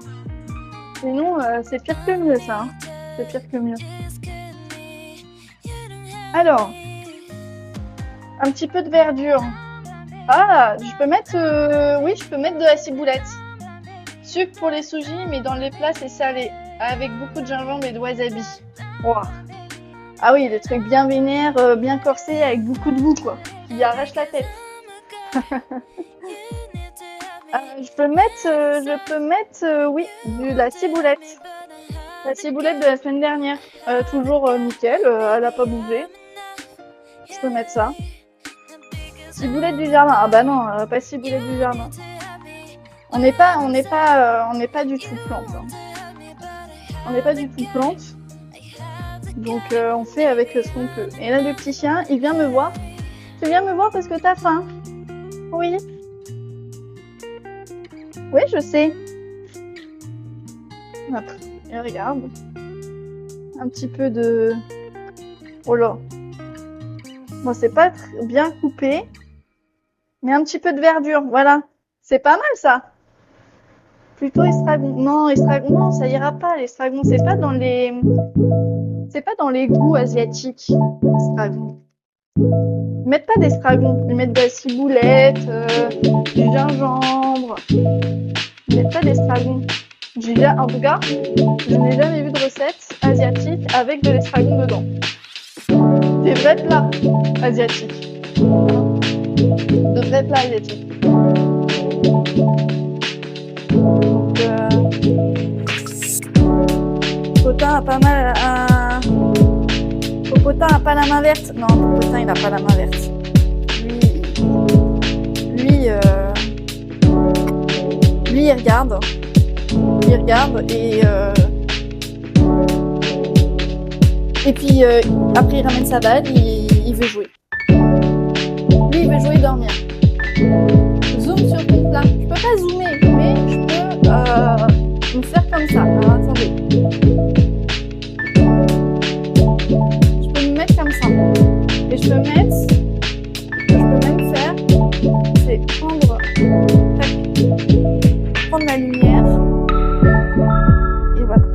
Sinon, c'est pire que mieux, ça. Hein. C'est pire que mieux. Alors, un petit peu de verdure. Ah, je peux mettre, oui, je peux mettre de la ciboulette. Sucre pour les sushis, mais dans les plats, c'est salé. Avec beaucoup de gingembre et de wasabi. Wow. Ah oui, le truc bien vénère, bien corsé, avec beaucoup de goût, quoi. Qui arrache la tête. Je peux mettre, oui, de la ciboulette. La ciboulette de la semaine dernière. Toujours nickel, elle n'a pas bougé. Je peux mettre ça. Ciboulette du jardin. Ah bah non, pas ciboulette du jardin. On n'est pas du tout plante. Hein. On n'est pas du tout plante. Donc on fait avec ce qu'on peut. Et là le petit chien, il vient me voir. Tu viens me voir parce que t'as faim. Oui. Oui, je sais. Hop. Et regarde. Un petit peu de... Oh là. Bon, c'est pas bien coupé. Mais un petit peu de verdure, voilà. C'est pas mal ça. Plutôt estragon. Non, estragon, non, ça ira pas. L'estragon, c'est pas dans les goûts asiatiques. Estragon. Ils mettent pas d'estragon. Ils mettent de la ciboulette, du gingembre. Ils mettent pas d'estragon. En tout cas, je n'ai jamais vu de recette asiatique avec de l'estragon dedans. Des vrais plats asiatiques. De vrais plats asiatiques. Donc, Popotin a pas mal Popotin a pas la main verte. Non, Popotin il a pas la main verte. Lui il regarde. Il regarde et puis après il ramène sa balle, il veut jouer. Lui il veut jouer et dormir. Zoom sur ton plat. Je peux pas zoomer, mais je peux me faire comme ça. Alors attendez. Je peux me mettre comme ça. Et je peux même faire, c'est prendre la lumière. Et voilà.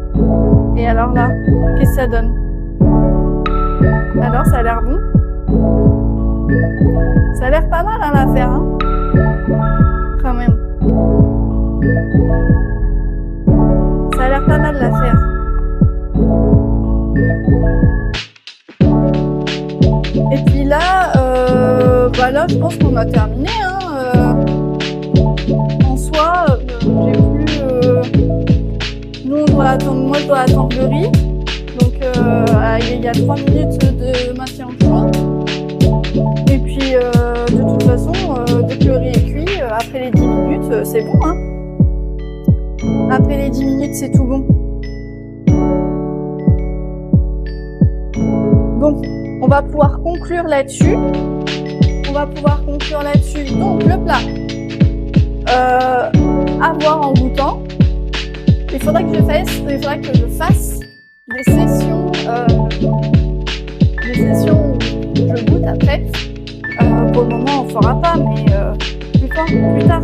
Et alors là, qu'est-ce que ça donne? Alors, ça a l'air bon. Ça a l'air pas mal, hein, l'affaire, hein, quand même. Ça a l'air pas mal, l'affaire. Et puis là, là, je pense qu'on a terminé, hein. En soi, j'ai plus... Nous, on doit attendre... Moi, je dois attendre le riz. Donc, il y a 3 minutes de maintien au chaud. Et puis, de toute façon, dès que le riz est cuit, après les 10 minutes, c'est bon. Hein. Après les 10 minutes, c'est tout bon. Donc, on va pouvoir conclure là-dessus. Donc, le plat, à voir en goûtant. Il faudra que je fasse des sessions où je goûte après. Pour le moment, on ne fera pas, mais plus tard.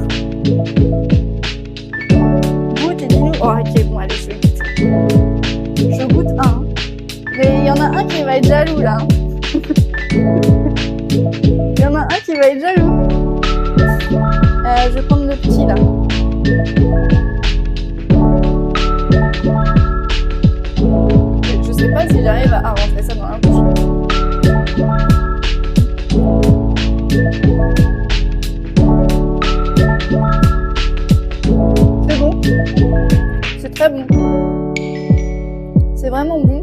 Goûte et dis-nous. Oh, ok, bon, allez, je vais goûter. Je goûte un. Mais il y en a un qui va être jaloux, là. Il y en a un qui va être jaloux. Je vais prendre le petit, là. Je sais pas si j'arrive à rentrer ça dans la bouche. C'est bon. C'est très bon. C'est vraiment bon.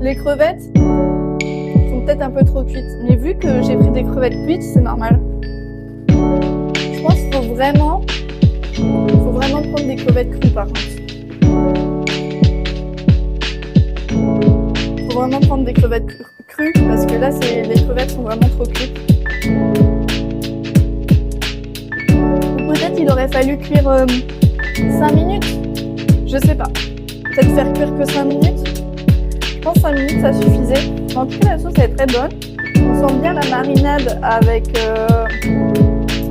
Les crevettes sont peut-être un peu trop cuites. Mais vu que j'ai pris des crevettes cuites, c'est normal. Je pense qu'il faut vraiment prendre des crevettes crues par contre. faut vraiment prendre des crevettes crues parce que là, les crevettes sont vraiment trop cuites. Peut-être il aurait fallu cuire 5 minutes. Je sais pas. Peut-être faire cuire que 5 minutes. Je pense 5 minutes ça suffisait. En tout cas, la sauce est très bonne. On sent bien la marinade avec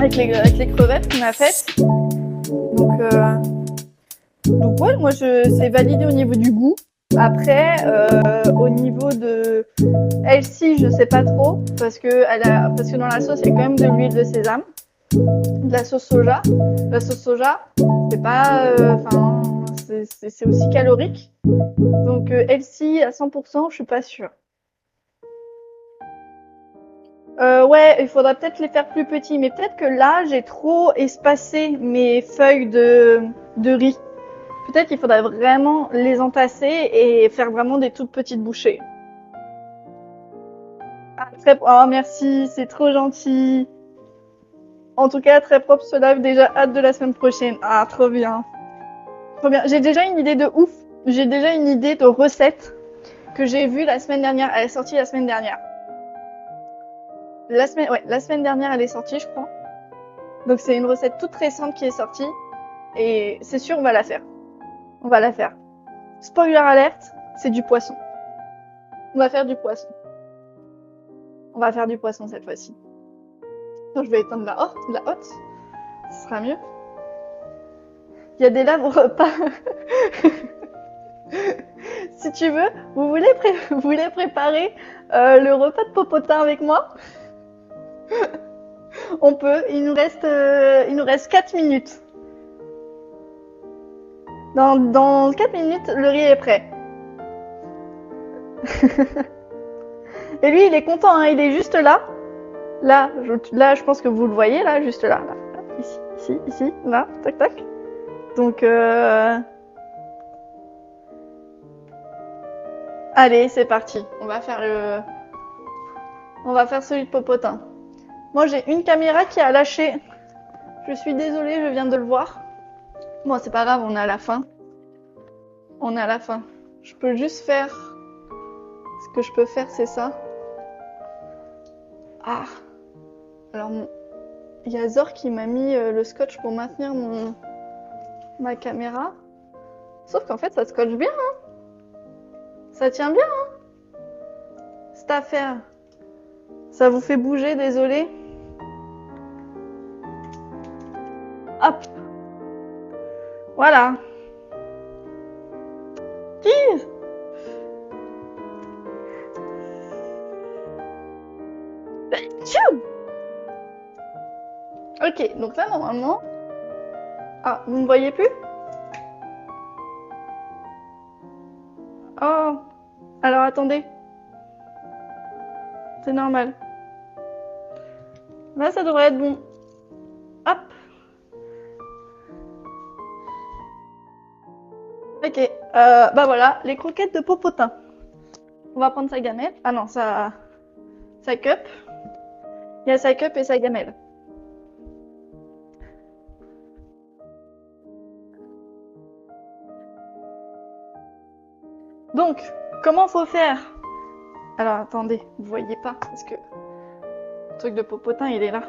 les crevettes qu'on a faites. Donc ouais, moi c'est validé au niveau du goût. Après, au niveau de Elsie, je sais pas trop parce que dans la sauce il y a quand même de l'huile de sésame, de la sauce soja. La sauce soja, c'est pas, c'est aussi calorique. Donc Elsie à 100%, je suis pas sûre. Ouais, il faudra peut-être les faire plus petits, mais peut-être que là j'ai trop espacé mes feuilles de riz. Peut-être qu'il faudrait vraiment les entasser et faire vraiment des toutes petites bouchées. Ah, oh, merci, c'est trop gentil. En tout cas, très propre ce live, déjà hâte de la semaine prochaine. Ah, trop bien. Trop bien. J'ai déjà une idée de ouf. J'ai déjà une idée de recette que j'ai vue la semaine dernière. Elle est sortie la semaine dernière. La semaine dernière, elle est sortie, je crois. Donc c'est une recette toute récente qui est sortie. Et c'est sûr, on va la faire. On va la faire. Spoiler alerte, c'est du poisson. On va faire du poisson. On va faire du poisson cette fois-ci. Je vais éteindre la hotte. Ce sera mieux. Il y a des laves au repas. Si tu veux, vous voulez préparer le repas de popotin avec moi? On peut. Il nous reste 4 minutes. Dans 4 minutes, le riz est prêt. Et lui, il est content, hein, il est juste là. Là, je pense que vous le voyez, là, juste là. Ici, là, tac, tac. Donc, allez, c'est parti. On va faire celui de popotin. Moi, j'ai une caméra qui a lâché. Je suis désolée, je viens de le voir. Bon, c'est pas grave, on est à la fin. Je peux juste faire... Ce que je peux faire, c'est ça. Ah. Alors, il y a Zor qui m'a mis le scotch pour maintenir ma caméra. Sauf qu'en fait, ça scotche bien, hein. Ça tient bien, hein. Cette affaire. Ça vous fait bouger, désolé. Hop. Voilà. Tire. Ok, donc là, normalement... Ah, vous ne voyez plus? Oh. Alors, attendez. C'est normal. Là, ça devrait être bon. Hop. Ok. Bah voilà, les croquettes de popotin. On va prendre sa gamelle. Ah non, sa cup. Il y a sa cup et sa gamelle. Donc, comment faut faire? Alors, attendez, vous voyez pas, parce que le truc de popotin, il est là.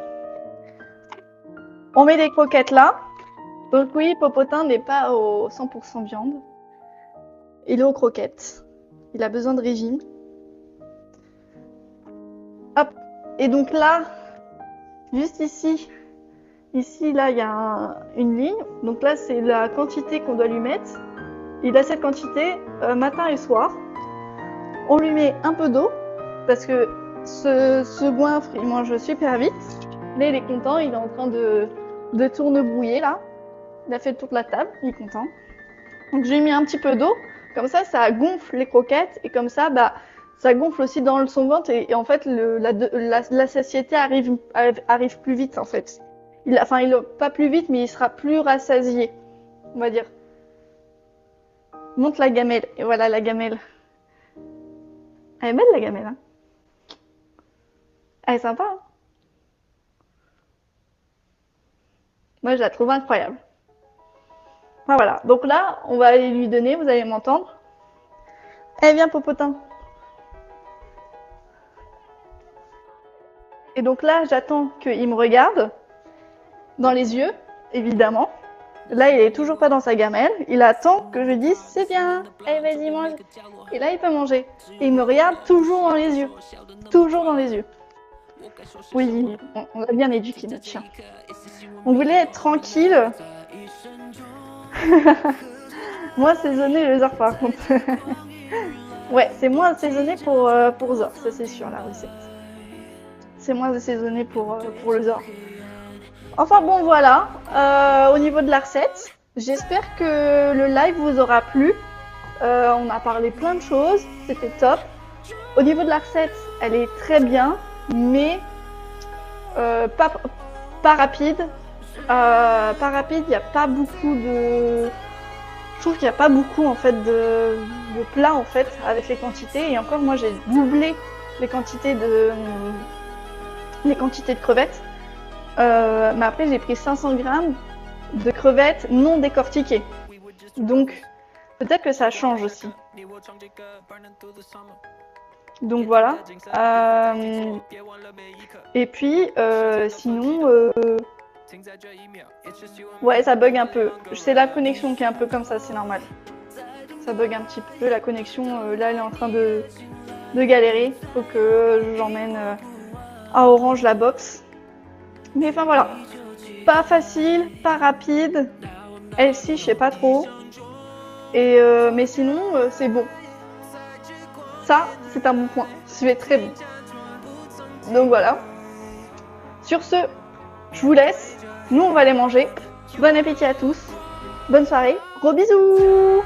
On met les croquettes là. Donc oui, popotin n'est pas au 100% viande. Il est aux croquettes. Il a besoin de régime. Hop. Et donc là, juste ici, là, il y a une ligne. Donc là, c'est la quantité qu'on doit lui mettre. Il a cette quantité matin et soir. On lui met un peu d'eau parce que ce goinfre, il mange super vite. Là, il est content, il est en train de tourne-brouiller là. Il a fait le tour de la table, il est content. Donc je lui ai mis un petit peu d'eau, comme ça gonfle les croquettes et comme ça, bah, ça gonfle aussi dans son ventre et en fait la satiété arrive plus vite en fait. Pas plus vite, mais il sera plus rassasié, on va dire. Monte la gamelle, et voilà la gamelle. Elle est belle la gamelle, hein. Elle est sympa, hein. Moi je la trouve incroyable. Voilà, donc là, on va aller lui donner, vous allez m'entendre. Eh viens, popotin. Et donc là, j'attends qu'il me regarde dans les yeux, évidemment. Là, il est toujours pas dans sa gamelle. Il attend que je dise c'est bien, allez vas-y mange. Et là, il peut manger. Et il me regarde toujours dans les yeux. Toujours dans les yeux. Oui, on a bien éduqué notre chien. On voulait être tranquille. Moins saisonné les heures par contre. Ouais, c'est moins assaisonné pour Zor, ça c'est sûr la recette. C'est moins assaisonné pour le Zor. Enfin bon voilà, au niveau de la recette, j'espère que le live vous aura plu. On a parlé plein de choses, c'était top. Au niveau de la recette, elle est très bien, mais pas rapide. Pas rapide, il n'y a pas beaucoup de... Je trouve qu'il n'y a pas beaucoup en fait de plats en fait avec les quantités. Et encore moi j'ai doublé les quantités de crevettes. Mais après j'ai pris 500 grammes de crevettes non décortiquées. Donc peut-être que ça change aussi. Donc voilà. Et puis sinon, ouais, ça bug un peu. C'est la connexion qui est un peu comme ça, c'est normal. Ça bug un petit peu. La connexion, là, elle est en train de galérer. Faut que j'emmène à Orange la box. Mais enfin voilà. Pas facile, pas rapide. Elle-ci, je sais pas trop. Et mais sinon, c'est bon. Ça, c'est un bon point. C'est très bon. Donc voilà. Sur ce, je vous laisse. Nous, on va aller manger. Bon appétit à tous. Bonne soirée. Gros bisous.